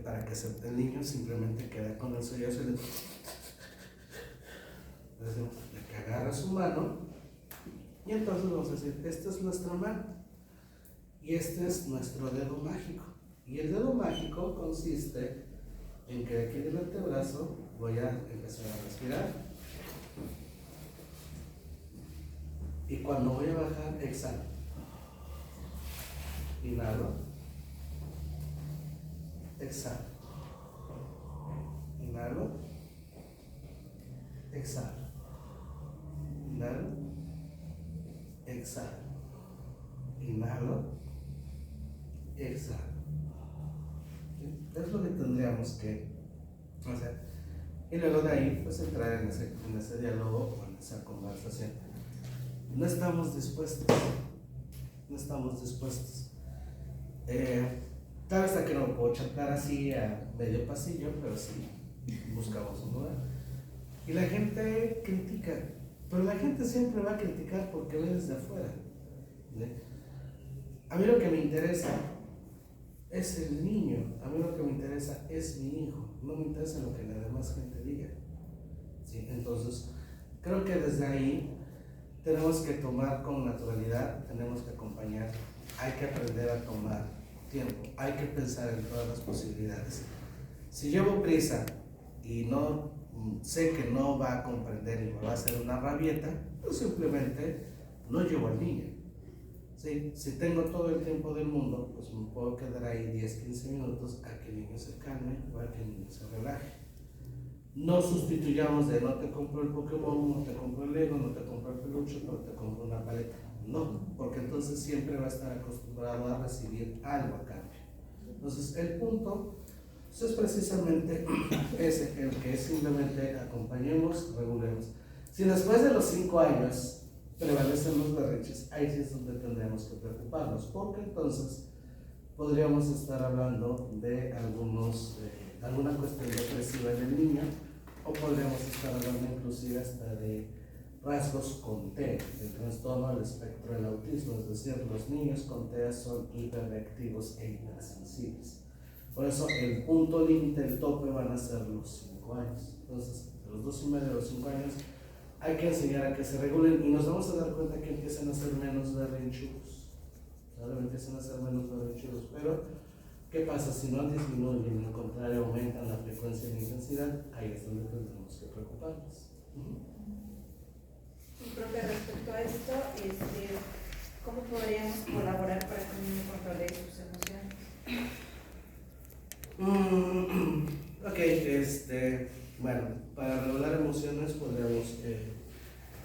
para que el niño simplemente quede con el suyo, le que agarra su mano y entonces vamos a decir, esta es nuestra mano y este es nuestro dedo mágico. Y el dedo mágico consiste en que aquí del antebrazo voy a empezar a respirar. Y cuando voy a bajar, exhalo. Inhalo. Exhalo. Inhalo. Exhalo. Inhalo. Exhalo. Inhalo. Exhalo. Es lo que tendríamos que hacer. Y luego de ahí, pues entrar en ese diálogo o en esa conversación. No estamos dispuestos. No estamos dispuestos. Tal vez hasta que no lo puedo chantar así a medio pasillo, pero sí, buscamos un lugar. Y la gente critica, pero la gente siempre va a criticar porque ve desde afuera. ¿Sí? A mí lo que me interesa es el niño, a mí lo que me interesa es mi hijo, no me interesa lo que la demás gente diga. ¿Sí? Entonces, creo que desde ahí tenemos que tomar con naturalidad, tenemos que acompañar, hay que aprender a tomar tiempo, hay que pensar en todas las posibilidades. Si llevo prisa y no sé que no va a comprender y me va a hacer una rabieta, pues simplemente no llevo al niño. ¿Sí? Si tengo todo el tiempo del mundo, pues me puedo quedar ahí 10-15 minutos a que el niño se calme o a que el niño se relaje. No sustituyamos de no te compro el Pokémon, no te compro el Lego, no te compro el peluche, no te compro una paleta. No, porque entonces siempre va a estar acostumbrado a recibir algo a cambio. Entonces el punto es precisamente ese, el que simplemente acompañemos, regulemos. Si después de los 5 años prevalecen los berrinches, ahí sí es donde tendremos que preocuparnos, porque entonces podríamos estar hablando de alguna cuestión depresiva en el niño, o podríamos estar hablando inclusive hasta de rasgos con T, el trastorno del espectro del autismo, es decir, los niños con TEA son hiperreactivos e hipersensibles. Por eso el punto límite, el tope van a ser los 5 años. Entonces, de los 2 y medio a los 5 años, hay que enseñar a que se regulen y nos vamos a dar cuenta que empiezan a ser menos berrinchudos. Ahora empiezan a ser menos berrinchudos, pero ¿qué pasa si no disminuyen, al contrario, aumentan la frecuencia y la intensidad? Ahí es donde tendremos que preocuparnos. Creo que respecto a esto, ¿cómo podríamos colaborar para que un niño controle sus emociones? Ok, bueno, para regular emociones podríamos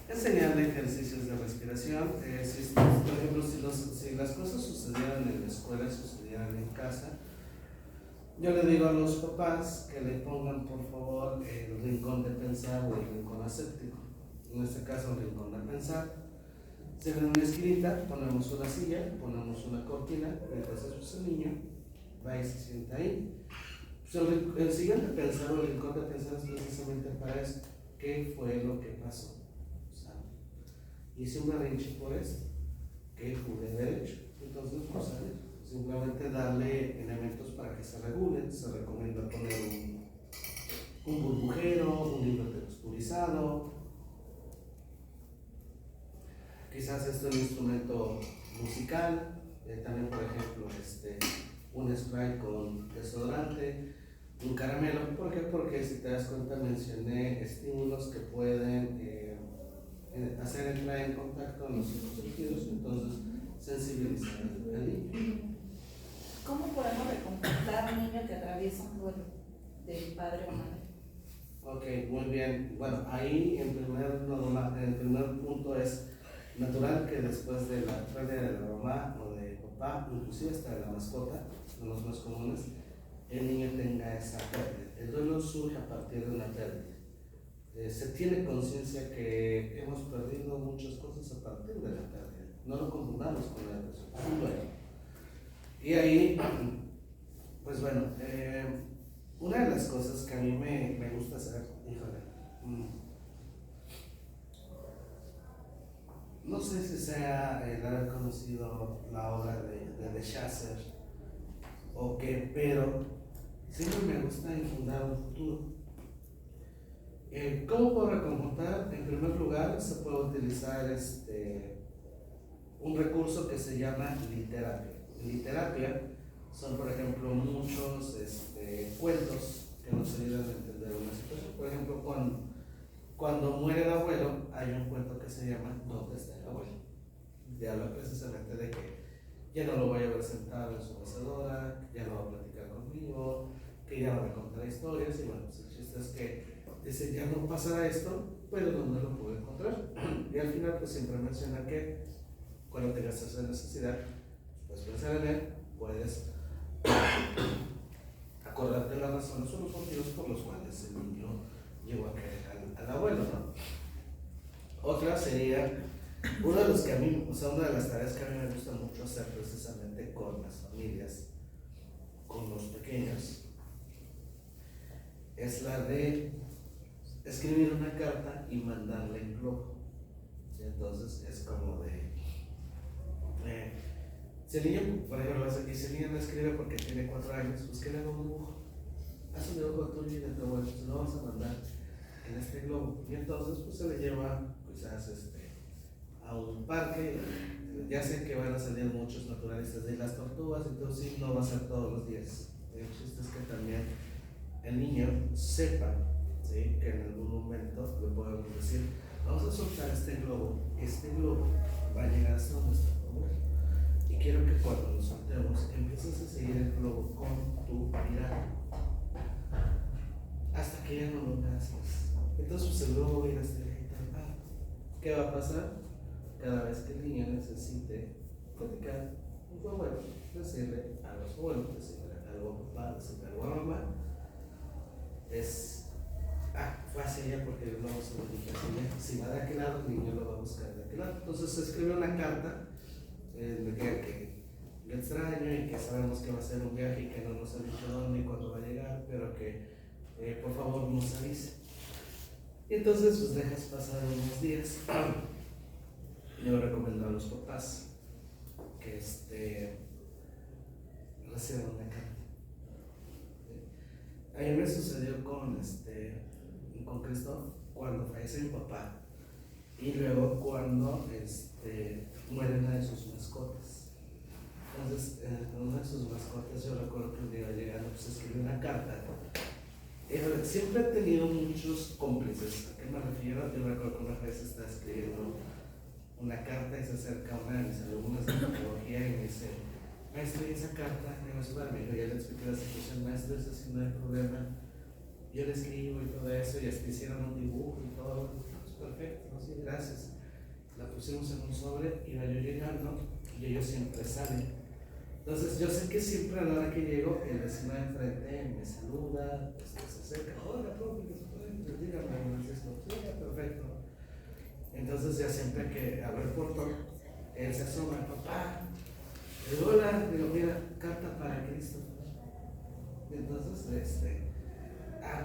enseñarle ejercicios de respiración. Por ejemplo, si las cosas sucedieran en la escuela, sucedieran en casa, yo le digo a los papás que le pongan por favor el rincón de pensar o el rincón aséptico. En este caso, el rincón de pensar. Se ve una esquinita, ponemos una silla, ponemos una cortina, entonces pues, el niño va y se sienta ahí. Pues el siguiente pensar o el rincón de pensar es precisamente para eso. ¿Qué fue lo que pasó? O sea, hice un berrinche por esto. ¿Qué pude haber hecho? Entonces, pues simplemente darle elementos para que se regulen. Se recomienda poner un burbujero, un libro texturizado. Quizás un instrumento musical, también por ejemplo un spray con desodorante, un caramelo. ¿Por qué? Porque si te das cuenta mencioné estímulos que pueden hacer entrar en contacto a los sentidos, entonces sensibilizar al niño. ¿Cómo podemos reconfortar a un niño que atraviesa un duelo del padre o madre? Ok, muy bien. Bueno, ahí el primer punto es natural que después de la pérdida de la mamá o de papá, inclusive hasta de la mascota, son los más comunes, el niño tenga esa pérdida. El duelo surge a partir de una pérdida. Se tiene conciencia que hemos perdido muchas cosas a partir de la pérdida. No lo confundamos con la depresión, es un duelo. Y ahí, pues bueno, una de las cosas que a mí me gusta hacer, híjole, no sé si sea el haber conocido la obra de Chasser o qué, pero siempre me gusta infundar un futuro. ¿Cómo puedo reconfortar? En primer lugar, se puede utilizar un recurso que se llama literapia. En literapia son, por ejemplo, muchos cuentos que nos ayudan a entender una situación. Por ejemplo, cuando muere el abuelo, hay un cuento que se llama ¿Dónde está el abuelo? Y habla precisamente de que ya no lo voy a ver sentado en su mecedora, ya no va a platicar conmigo, que ya no me contará historias. Y bueno, pues el chiste es que dice, ya no pasará esto, pero ¿dónde lo puedo encontrar? Y al final pues siempre menciona que cuando tengas esa necesidad, puedes pensar en él, puedes acordarte las razones o los motivos por los cuales el niño llegó a querer al abuelo, ¿no? Otra sería, una de las tareas que a mí me gusta mucho hacer precisamente con las familias, con los pequeños, es la de escribir una carta y mandarla en globo. Entonces es como si el niño, por ejemplo, si el niño no escribe porque tiene 4 años, pues que le haga un dibujo. Haz un dibujo tuyo y de tu abuelo, se lo vas a mandar en este globo. Y entonces pues se le lleva quizás a un parque. Ya sé que van a salir muchos naturalistas de las tortugas, entonces sí, no va a ser todos los días. El chiste es que también el niño sepa, ¿sí?, que en algún momento le podemos decir, vamos a soltar este globo va a llegar hasta nuestro abuelo. Y quiero que cuando lo soltemos empieces a seguir el globo con tu mirada hasta que ya no lo haces. Entonces pues el globo va a ir hasta el tal. ¿Qué va a pasar? Cada vez que el niño necesite platicar con su abuelo, decirle algo a su abuelo, decirle algo a papá, decirle algo a mamá, fue hacia allá porque el globo se lo dirige hacia allá. Si va de aquel lado, el niño lo va a buscar de aquel lado. Entonces se escribe una carta de que le extraño y que sabemos que va a ser un viaje y que no nos ha dicho dónde y cuándo va a llegar, pero que por favor nos avise. Y entonces pues dejas pasar unos días. Yo recomiendo a los papás que reciban una carta. A mí me sucedió con Cristo cuando fallece mi papá y luego cuando muere una de sus mascotas. Entonces, una de sus mascotas, yo recuerdo que un día llegando, pues escribí una carta. Siempre he tenido muchos cómplices. ¿A qué me refiero? Yo recuerdo que una vez estaba escribiendo una carta y se acerca una de mis alumnas de psicología y me dice, maestro, ¿y esa carta? Y me dijo, ya le expliqué la situación, maestro, eso sí no hay problema. Yo le escribo y todo eso, y hasta hicieron un dibujo y todo. Pues perfecto, ¿no? Sí, gracias. La pusimos en un sobre, iba yo llegando y ellos siempre salen. Entonces yo sé que siempre a la hora que llego, el vecino de enfrente me saluda, se acerca, hola, profe, dígame, esto, sí, perfecto. Entonces ya siempre que abre el portón, él se asoma, papá, hola, digo, mira, carta para Cristo. Y entonces,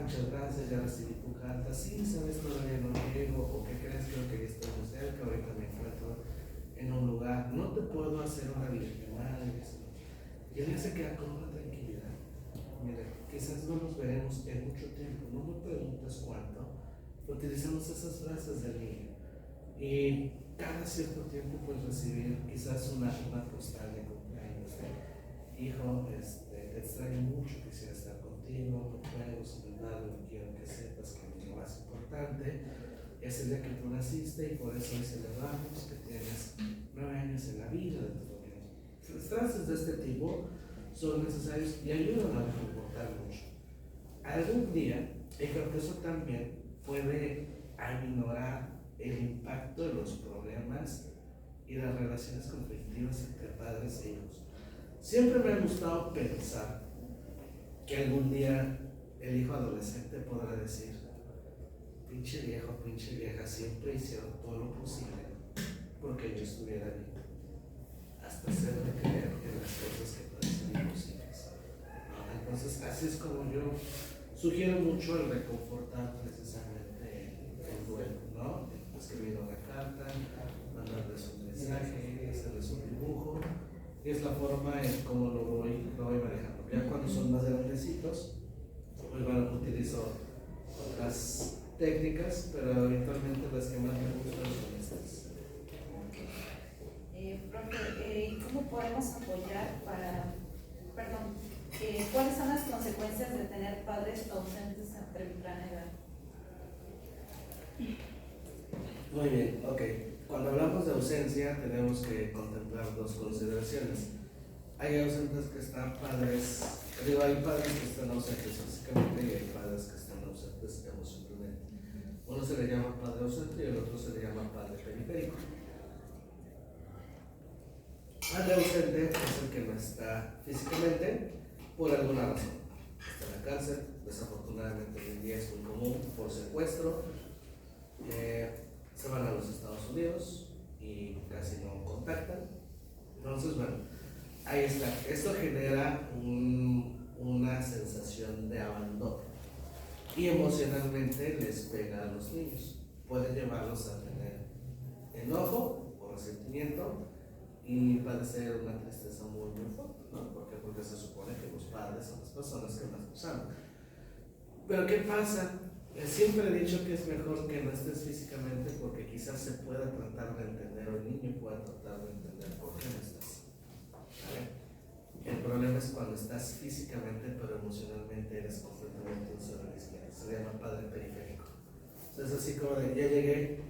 muchas gracias, ya recibí tu carta, sí, sabes, todavía no llego, o qué crees, creo que estoy muy cerca, ahorita me encuentro en un lugar, no te puedo hacer una videollamada, y él se queda con una tranquilidad. Mira, quizás no nos veremos en mucho tiempo, no me preguntes cuánto, utilizamos esas frases del niño. Y cada cierto tiempo puedes recibir quizás una postal de cumpleaños de hijo, te extraño mucho, quisiera estar contigo, no puedo, sin embargo, quiero que sepas que lo más importante es el día que tú naciste y por eso hoy celebramos que tienes 9 años en la vida de tu familia. Las frases de este tipo son necesarias y ayudan a reconfortar mucho. Algún día, y creo que eso también puede aminorar el impacto de los problemas y las relaciones conflictivas entre padres e hijos. Siempre me ha gustado pensar que algún día el hijo adolescente podrá decir: pinche viejo, pinche vieja, siempre hicieron todo lo posible porque yo estuviera bien, hasta hacerme creer en las cosas que parecen imposibles. Entonces, así es como yo sugiero mucho el reconfortar precisamente el duelo, ¿no? Escribir una carta, mandarles un mensaje, hacerles un dibujo, y es la forma en cómo lo voy manejando. Ya cuando son más grandecitos, pues bueno, utilizo otras técnicas, pero habitualmente las que más me gustan son estas. Profe, ¿cómo podemos apoyar cuáles son las consecuencias de tener padres ausentes a temprana edad? Muy bien, ok. Cuando hablamos de ausencia tenemos que contemplar dos consideraciones. Hay ausentes que están padres, hay padres que están ausentes físicamente y hay padres que están ausentes emocionalmente. Uno se le llama padre ausente y el otro se le llama padre periférico. Padre ausente es el que no está físicamente por alguna razón. Está en la cárcel, desafortunadamente hoy en día es muy común, por secuestro. Se van a los Estados Unidos y casi no contactan. Entonces, bueno, ahí está. Esto genera una sensación de abandono y emocionalmente les pega a los niños. Puede llevarlos a tener enojo o resentimiento y padecer una tristeza muy fuerte, ¿no? Porque se supone que los padres son las personas que más nos aman. Pero ¿qué pasa? Siempre he dicho que es mejor que no estés físicamente porque quizás se pueda tratar de entender o el niño pueda tratar de entender por qué no estás. ¿Vale? El problema es cuando estás físicamente pero emocionalmente eres completamente un cero a la izquierda. Se llama padre periférico. Entonces así como de ya llegué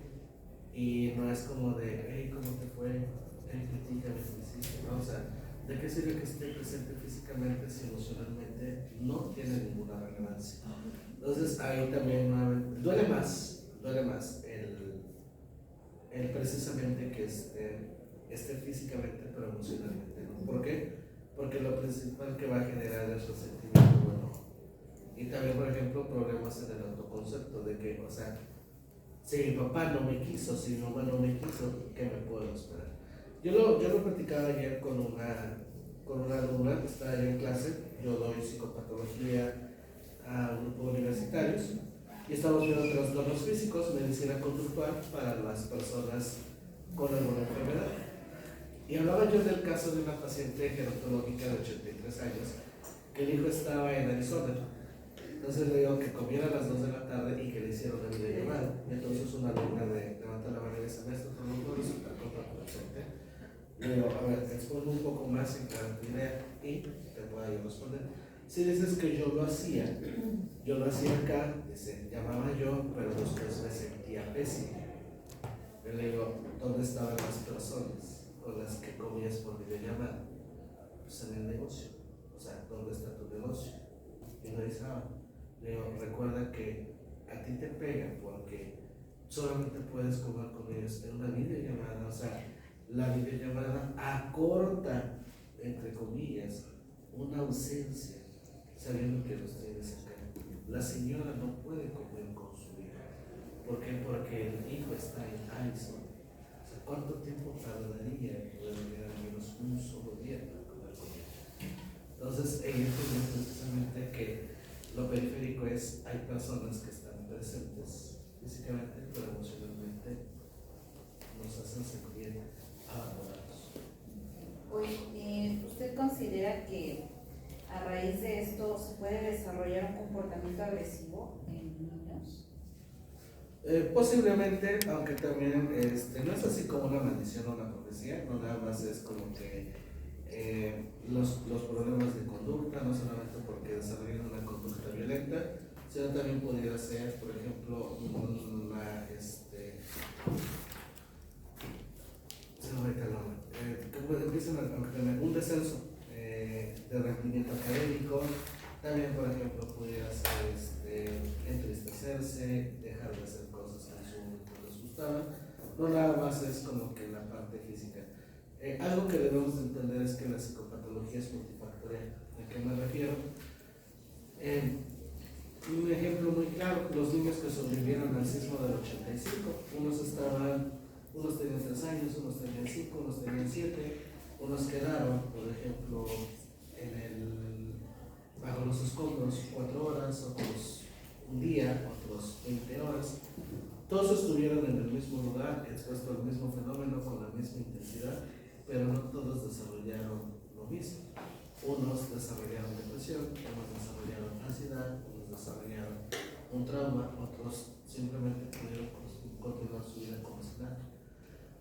y no es como de hey, ¿cómo te fue? Hey, critícame, ¿no? O sea, ¿de qué sirve que esté presente físicamente si emocionalmente no tiene ninguna relevancia? Entonces ahí también duele más el precisamente que esté físicamente pero emocionalmente, ¿no? ¿Por qué? Porque lo principal que va a generar es resentimiento o enojo. Y también, por ejemplo, problemas en el autoconcepto de que, o sea, si mi papá no me quiso, si mi mamá no me quiso, ¿qué me puedo esperar? Yo lo platicaba ayer con una alumna que está ahí en clase. Yo doy psicopatología a un grupo de universitarios y estamos viendo trastornos físicos, medicina conductual para las personas con alguna enfermedad. Y hablaba yo del caso de una paciente gerontológica de 83 años que el hijo estaba en Arizona. Entonces le digo que comiera a las 2 de la tarde y que le hicieron una videollamada. Entonces una alumna levanta la mano y dice: maestro, no puedo resultar contraproducente. Le digo: a ver, expone un poco más en cada idea y te puedo yo responder. Si dices que yo lo hacía acá, dice, llamaba yo, pero después me sentía pésimo. Yo le digo: ¿dónde estaban las personas con las que comías por videollamada? Pues en el negocio. O sea, ¿dónde está tu negocio? Y no dice nada. Le digo: recuerda que a ti te pega porque solamente puedes comer con ellos en una videollamada. O sea, la videollamada acorta, entre comillas, una ausencia, sabiendo que los tienes acá. La señora no puede comer con su hijo. ¿Por qué? Porque el hijo está en Arizona. O sea, ¿cuánto tiempo tardaría en poder llegar al menos un solo día para comer con él? Entonces, ella entiende precisamente que lo periférico es, hay personas que están presentes físicamente, pero emocionalmente nos hacen sentir abandonados. Hoy, ¿usted considera que a raíz de esto se puede desarrollar un comportamiento agresivo en niños? Posiblemente, aunque también no es así como una maldición o una profecía, no nada más es como que los problemas de conducta, no solamente porque desarrollan una conducta violenta, sino también pudiera ser, por ejemplo, se me olvida el nombre, que empiezan a tener un descenso de rendimiento académico. También, por ejemplo, pudiera ser entristecerse, dejar de hacer cosas que en su momento les gustaban. No nada más es como que la parte física. Algo que debemos de entender es que la psicopatología es multifactorial. ¿A qué me refiero? Un ejemplo muy claro, los niños que sobrevivieron al sismo del 85, unos tenían 3 años, unos tenían 5, unos tenían 7, unos quedaron, por ejemplo, bajo los escombros 4 horas, otros un día, otros 20 horas. Todos estuvieron en el mismo lugar, expuestos al mismo fenómeno, con la misma intensidad, pero no todos desarrollaron lo mismo. Unos desarrollaron depresión, unos desarrollaron ansiedad, unos desarrollaron un trauma, otros simplemente pudieron continuar su vida como si nada.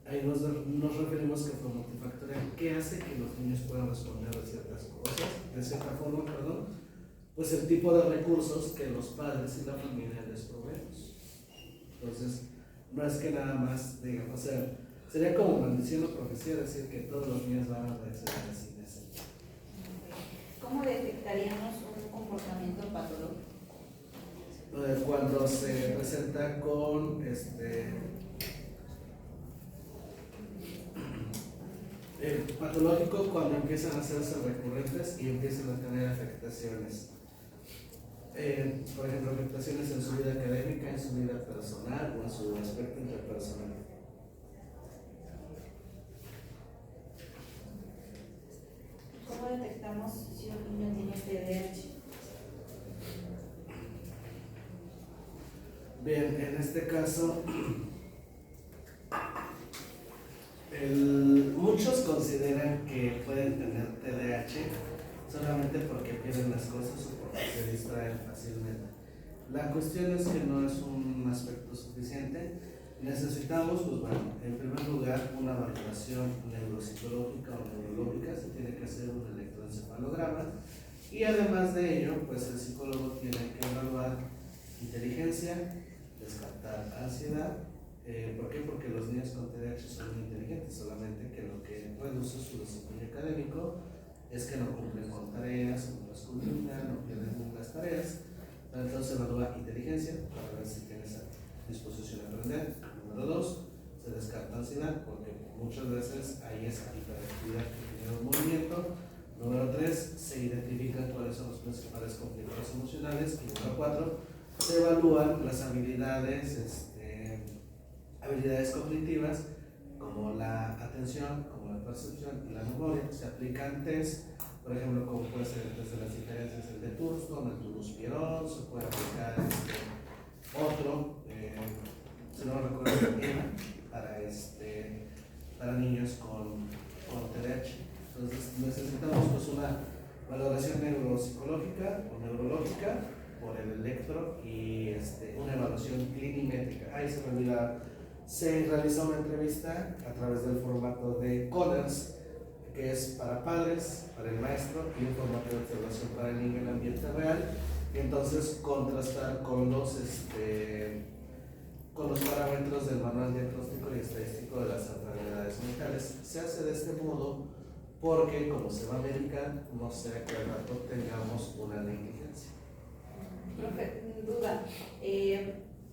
Ahí nos referimos que fue multifactorial. ¿Qué hace que los niños puedan responder a ciertas cosas? De cierta forma, pues el tipo de recursos que los padres y la familia les proveemos. Entonces, no es que nada más digan, o sea, sería como maldición o profecía decir que todos los niños van a reaccionar así de ese. ¿Cómo detectaríamos un comportamiento patológico? Cuando se presenta con patológico, cuando empiezan a hacerse recurrentes y empiezan a tener afectaciones. Por ejemplo, afectaciones en su vida académica, en su vida personal o en su aspecto interpersonal. ¿Cómo detectamos si un niño tiene TDAH? Bien, en este caso, muchos consideran que pueden tener TDAH solamente porque pierden las cosas o porque se distraen fácilmente. La cuestión es que no es un aspecto suficiente. Necesitamos, pues bueno, en primer lugar, una valoración neuropsicológica o neurológica. Se tiene que hacer un electroencefalograma y además de ello, pues el psicólogo tiene que evaluar inteligencia, descartar ansiedad. ¿Por qué? Porque los niños con TDAH son muy inteligentes, solamente que lo que reduce su desempeño académico es que no cumplen con tareas, no las culminan, no pierden las tareas. Entonces evalúa inteligencia para ver si tiene esa disposición a aprender. Número 2, se descarta ansiedad porque muchas veces hay esa hiperactividad que genera un movimiento. Número 3, se identifican cuáles son los principales conflictos emocionales. Y número 4, se evalúan las habilidades cognitivas como la atención, como la percepción y la memoria. Se aplican test, por ejemplo, como puede ser desde las diferencias el de Thurston, el Toulouse-Pierron, se puede aplicar otro, si no me recuerdo, para niños con TDAH. Entonces necesitamos pues una valoración neuropsicológica o neurológica por el electro y una evaluación clinimétrica. Ahí se me olvida. Se realiza una entrevista a través del formato de Conners, que es para padres, para el maestro, y un formato de observación para el niño en ambiente real, y entonces contrastar con los parámetros del manual diagnóstico y estadístico de las enfermedades mentales. Se hace de este modo porque, como se va a medicar, no sea que al rato tengamos una negligencia. Profe, duda.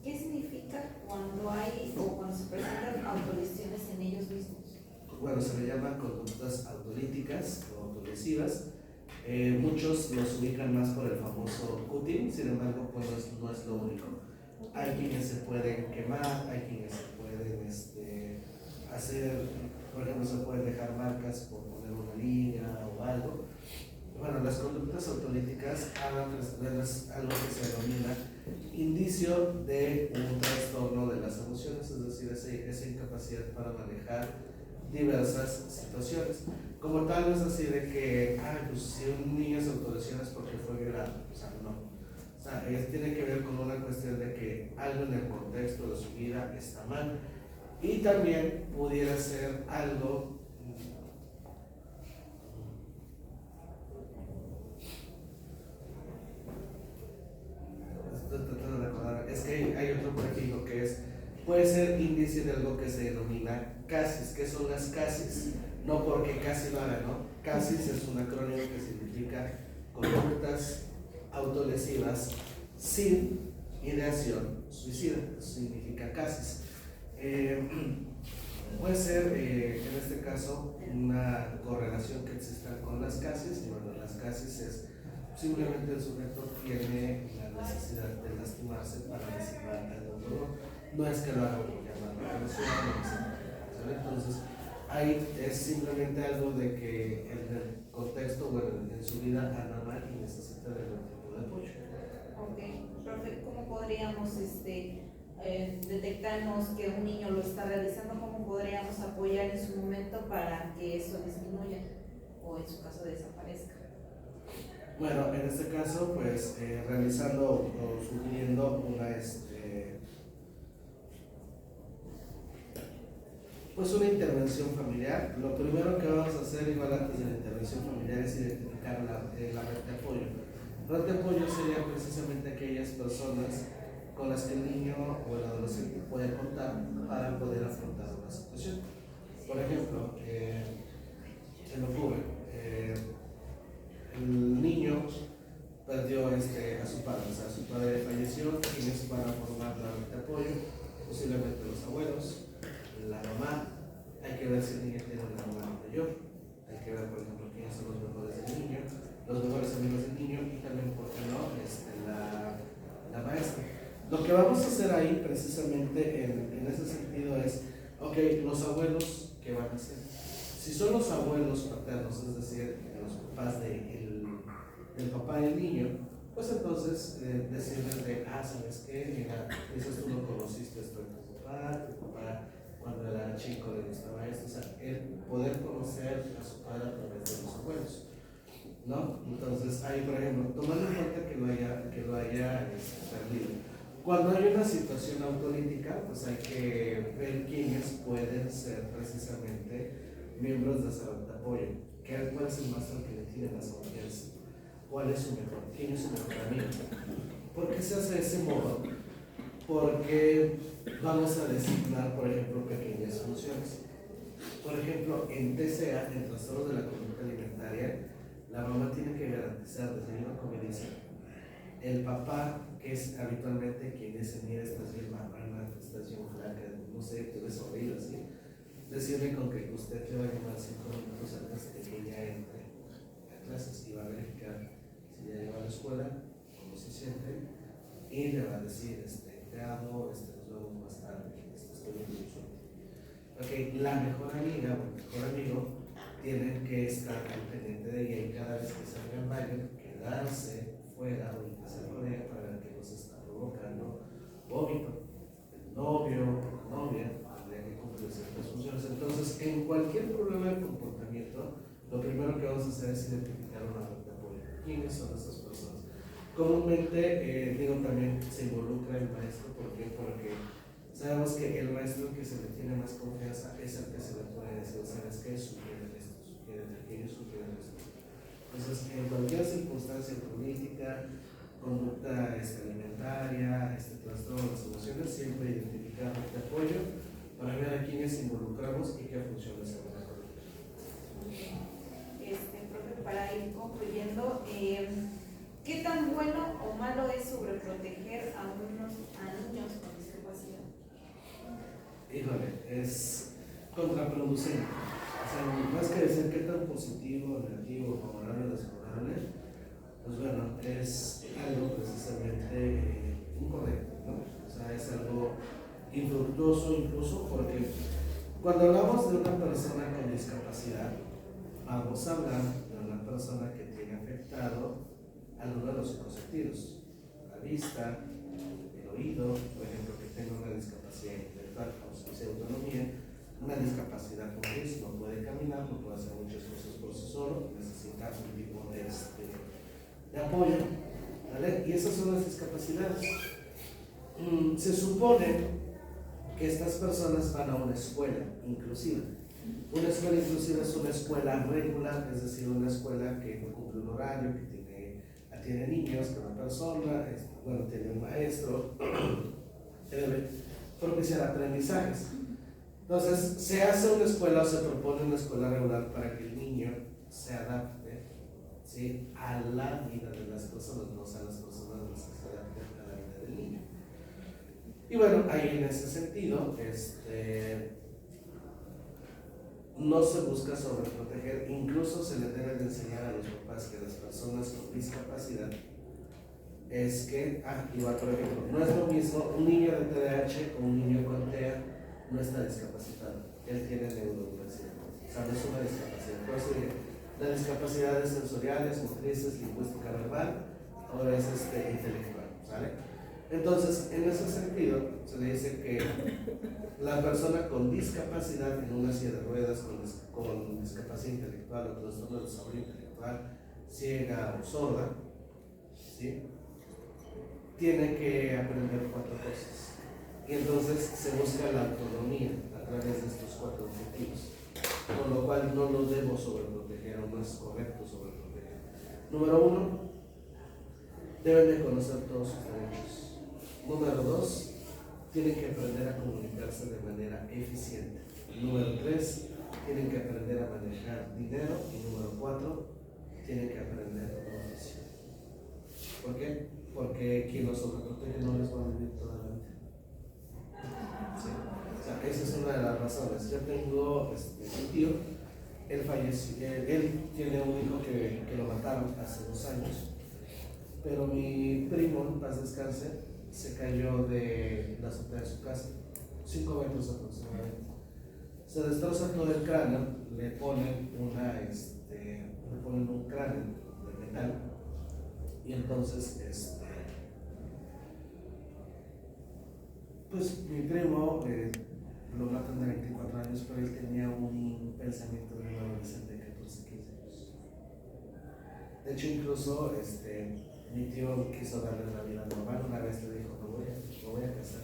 ¿Qué significa cuando hay o cuando se presentan autolesiones en ellos mismos? Bueno, se le llaman conductas autolíticas o autolesivas. Muchos los ubican más por el famoso cutting, sin embargo, pues no es lo único. Hay quienes se pueden quemar, hay quienes se pueden hacer, por ejemplo, se pueden dejar marcas por poner una línea o algo. Bueno, las conductas autolíticas es algo que se denomina indicio de un trastorno de las emociones, es decir, esa incapacidad para manejar diversas situaciones. Como tal, no es así de que, pues si un niño se autolesiona es porque fue violado, o sea, no. O sea, tiene que ver con una cuestión de que algo en el contexto de su vida está mal. Y también pudiera ser algo estoy tratando de recordar, es que hay otro prefijo que es, puede ser índice de algo que se denomina CASIS. ¿Qué son las CASIS? No porque casi lo haga, ¿no? CASIS es un acrónimo que significa conductas autolesivas sin ideación suicida. Eso significa CASIS. Puede ser, en este caso, una correlación que exista con las CASIS. Y bueno, las CASIS es simplemente el sujeto tiene la necesidad de lastimarse para disipar el dolor. No es que lo haga por llamar la atención, ¿sabes? Entonces, ahí es simplemente algo de que en el contexto, bueno, en su vida anda mal y necesita de algún tipo de apoyo. Ok, profe, ¿cómo podríamos detectarnos que un niño lo está realizando? ¿Cómo podríamos apoyar en su momento para que eso disminuya o en su caso desaparezca? Bueno, en este caso, pues realizando o sugiriendo una intervención familiar. Lo primero que vamos a hacer, igual antes de la intervención familiar, es identificar la red de apoyo. La red de apoyo sería precisamente aquellas personas con las que el niño o el adolescente puede contar para poder afrontar una situación. Por ejemplo, se me ocurre, el niño perdió a su padre, o sea, su padre falleció. ¿Quiénes van a formar la red de apoyo? Posiblemente los abuelos, la mamá. Hay que ver si el niño tiene una mamá mayor. Hay que ver, por ejemplo, quiénes son los mejores del niño, los mejores amigos del niño, y también, ¿por qué no?, la maestra. Lo que vamos a hacer ahí, precisamente en ese sentido, es, ok, los abuelos, ¿qué van a hacer? Si son los abuelos paternos, es decir, los papás del papá del niño, pues entonces decirles de, ¿sabes qué? Mira, dices, tú no conociste esto de tu papá cuando era chico le gustaba esto. O sea, el poder conocer a su padre a través de los abuelos, ¿no? Entonces, ahí, por ejemplo, tomando en cuenta que lo haya perdido. Cuando hay una situación autolítica, pues hay que ver quiénes pueden ser precisamente miembros de esa red de apoyo. ¿Cuál es el maestro que le tiene más confianza? ¿Cuál es su mejor? ¿Quién es su mejor amigo? ¿Por qué se hace de ese modo? Porque vamos a designar, por ejemplo, pequeñas funciones. Por ejemplo, en TCA, en trastornos de la conducta alimentaria, la mamá tiene que garantizar, desayuno, comida y cena. El papá, que es habitualmente quien dice, mira, estás bien marrana, estás bien flaca, no sé, te ves horrible, así, decirle con que usted le va a llamar 5 minutos antes de que ella entre a clases y va a verificar si ya llegó a la escuela, cómo se siente, y le va a decir, te amo, nos vemos más tarde, estoy muy suerte. Ok, la mejor amiga o el mejor amigo tienen que estar al pendiente de ella y cada vez que salga al baño, quedarse fuera o empezar con ella para ver qué nos está provocando vómito. El novio o la novia tendría que cumplir ciertas funciones. Entonces, en cualquier problema de comportamiento, lo primero que vamos a hacer es identificar una red de apoyo. ¿Quiénes son esas personas? Comúnmente, también se involucra el maestro. ¿Por qué? Porque sabemos que el maestro que se le tiene más confianza es el que se le puede decir, ¿sabes qué? Sugieren esto, sugieren aquello, sugieren esto. Entonces, en cualquier circunstancia política, conducta alimentaria, trastorno de las emociones, siempre identificar este apoyo para ver a quiénes involucramos y qué funciones se van a hacer. Profe, para ir concluyendo, ¿qué tan bueno o malo es sobreproteger a niños con discapacidad? Híjole, es contraproducente. O sea, más que decir qué tan positivo, negativo, favorable o desfavorable, pues bueno, es algo precisamente incorrecto, ¿no? O sea, es algo infructuoso incluso, porque cuando hablamos de una persona con discapacidad, vamos a hablar de una persona que tiene afectado alguno de los cinco sentidos: la vista, el oído, por ejemplo, que tenga una discapacidad intelectual, ausencia de autonomía, una discapacidad motriz, no puede caminar, no puede hacer muchas cosas por sí solo, necesita un tipo de apoyo, ¿vale? Y esas son las discapacidades. Se supone que estas personas van a una escuela inclusiva. Una escuela inclusiva es una escuela regular, es decir, una escuela que cumple un horario, que atiende niños, que una persona, bueno, tiene un maestro, que debe propiciar aprendizajes. Entonces, se hace una escuela o se propone una escuela regular para que el niño se adapte, ¿sí?, a la vida de las personas, no a las personas las que se adapten a la vida del niño. Y bueno, ahí en ese sentido, no se busca sobreproteger, incluso se le debe de enseñar a los papás que las personas con discapacidad es que, igual por ejemplo, no es lo mismo un niño de TDAH o un niño con TEA, no está discapacitado, él tiene neurodiversidad, o sea, no es una discapacidad. Por eso digo, las discapacidades sensoriales, motrices, lingüística verbal, ahora es intelectual, ¿sale? Entonces, en ese sentido, se le dice que la persona con discapacidad en una silla de ruedas, con discapacidad intelectual o trastorno de desarrollo intelectual, ciega o sorda, ¿sí?, tiene que aprender 4 cosas. Y entonces se busca la autonomía a través de estos 4 objetivos, con lo cual no lo debo sobreproteger o no es correcto sobreproteger. Número 1, deben de conocer todos sus derechos. Número 2, tienen que aprender a comunicarse de manera eficiente. Número 3, tienen que aprender a manejar dinero. Y número 4, tienen que aprender un oficio. ¿Por qué? Porque quien los sobreprotege no les va a vivir toda la vida. ¿Sí? O sea, esa es una de las razones. Yo tengo un tío, él falleció, él tiene un hijo que lo mataron hace 2 años, pero mi primo, en paz descanse, se cayó de la azotea de su casa, 5 metros aproximadamente. Se destroza todo el cráneo, le ponen un cráneo de metal, y entonces pues mi primo lo matan de 24 años, pero él tenía un pensamiento de un adolescente de 14, 15 años. De hecho, incluso mi tío quiso darle una vida normal. Una vez le dijo, no voy a casar.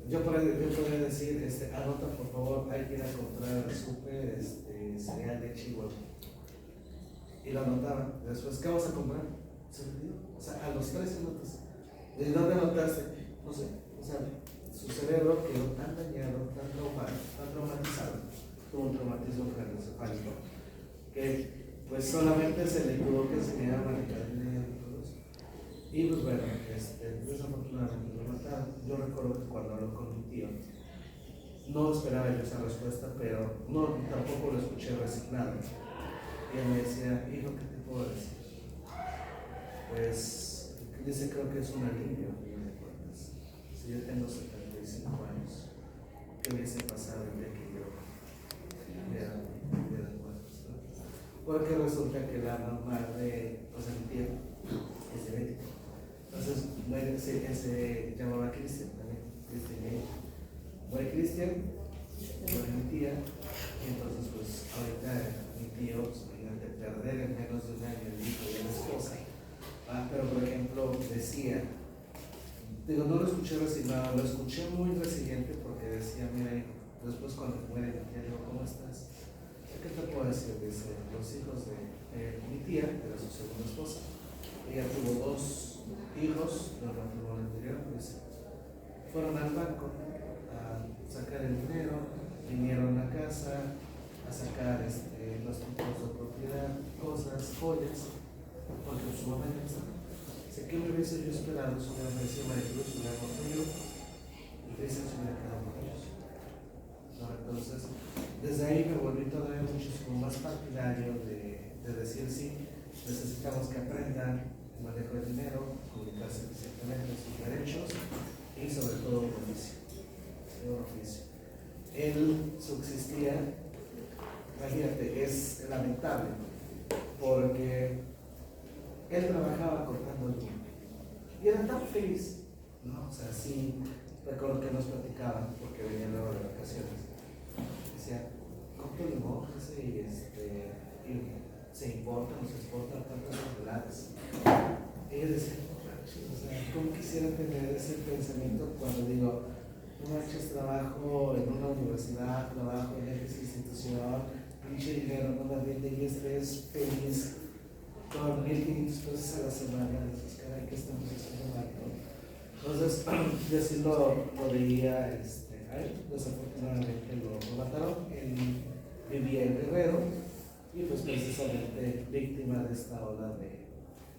Yo podría decir, anota por favor, hay que ir a comprar súper, cereal, leche y huevo. Y lo anotaba. Después, ¿qué vas a comprar? Se olvidó. O sea, a los 3 minutos. ¿De dónde anotaste? No sé. O sea, su cerebro quedó tan dañado, tan traumatizado, tuvo un traumatismo craneoencefálico, que pues solamente se le tuvo que enseñar a manejar dinero y todo eso. Y pues bueno, desafortunadamente lo mataron. Yo recuerdo que cuando habló con mi tío, no esperaba yo esa respuesta, pero tampoco lo escuché resignado. Y él me decía, hijo, ¿qué te puedo decir? Pues dice, creo que es un alivio, a fin de cuentas. Si yo tengo 75 años, ¿qué hubiese pasado el día que yo hubiera muerto? Porque resulta que la mamá de, mi tío, es diabética. Entonces, muere, se llamaba Cristian también, muere Cristian, muere mi tía, y entonces pues ahorita mi tío, imagínate, perder en menos de 1 año el hijo y la esposa. Pero por ejemplo decía, no lo escuché resignado, lo escuché muy resiliente porque decía, mira, después cuando muere mi tía, digo, ¿cómo estás? ¿Qué te puedo decir? Dice, los hijos de mi tía, que era su segunda esposa, ella tuvo 2 hijos de un matrimonio anterior, pues, fueron al banco a sacar el dinero, vinieron a casa a sacar los títulos de propiedad, cosas, joyas, porque su mamá ya estaba. Dice, ¿qué me hubiese yo esperado? Se hubiera ofrecido Maricruz, se hubiera conmigo, y Cristian se hubiera quedado con ellos. ¿No? Entonces, desde ahí me volví todavía muchísimo más partidario de decir, sí, necesitamos que aprendan el manejo del dinero, comunicarse eficientemente sus derechos y sobre todo un oficio. Él subsistía, imagínate, es lamentable, porque él trabajaba cortando el tiempo y era tan feliz, ¿no? O sea, sí, recuerdo que nos platicaban, porque venían luego de vacaciones, decían, ¿cómo limón? Y se importan o se exportan tantas toneladas. Ellos decían, no manches, o sea, ¿cómo quisiera tener ese pensamiento cuando digo, no manches, trabajo en una universidad, trabajo en X institución, pinche dinero, no me rinde y es feliz con 1,500 pesos a la semana? Dices, caray, ¿qué estamos haciendo mal, no? Entonces, yo sí lo veía a él, desafortunadamente lo mataron. Él vivía en Guerrero y pues precisamente víctima de esta ola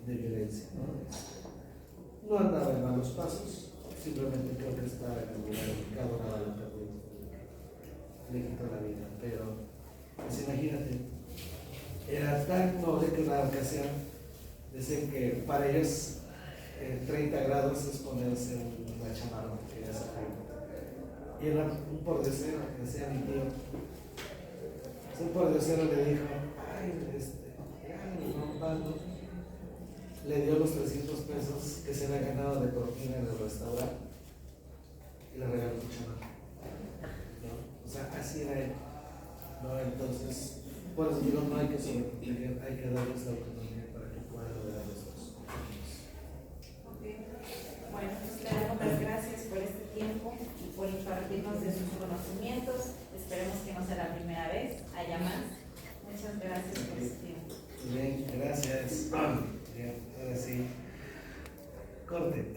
de violencia, ¿no? No andaba en malos pasos, simplemente creo que estaba en el lugar indicado, nada lo perdió, le quitó la vida, pero pues imagínate, era tan noble que una ocasión dicen que para ellos 30 grados es ponerse una chamarra que ya se fue. Y era un pordesero, decía mi tío. Un pordesero le dijo, rompando, le dio los 300 pesos que se había ganado de propina en el restaurante y le regaló un chamarra, ¿no? O sea, así era él, ¿no? Entonces, por eso digo, no hay que sobreproteger, hay que darles la autonomía para que puedan lograr estos objetivos. Bueno, pues le damos las gracias por este tiempo y por impartirnos de sus conocimientos. Esperemos que no sea la primera vez, haya más. Muchas gracias por su tiempo. Bien, gracias. Bien, ahora sí. Corte.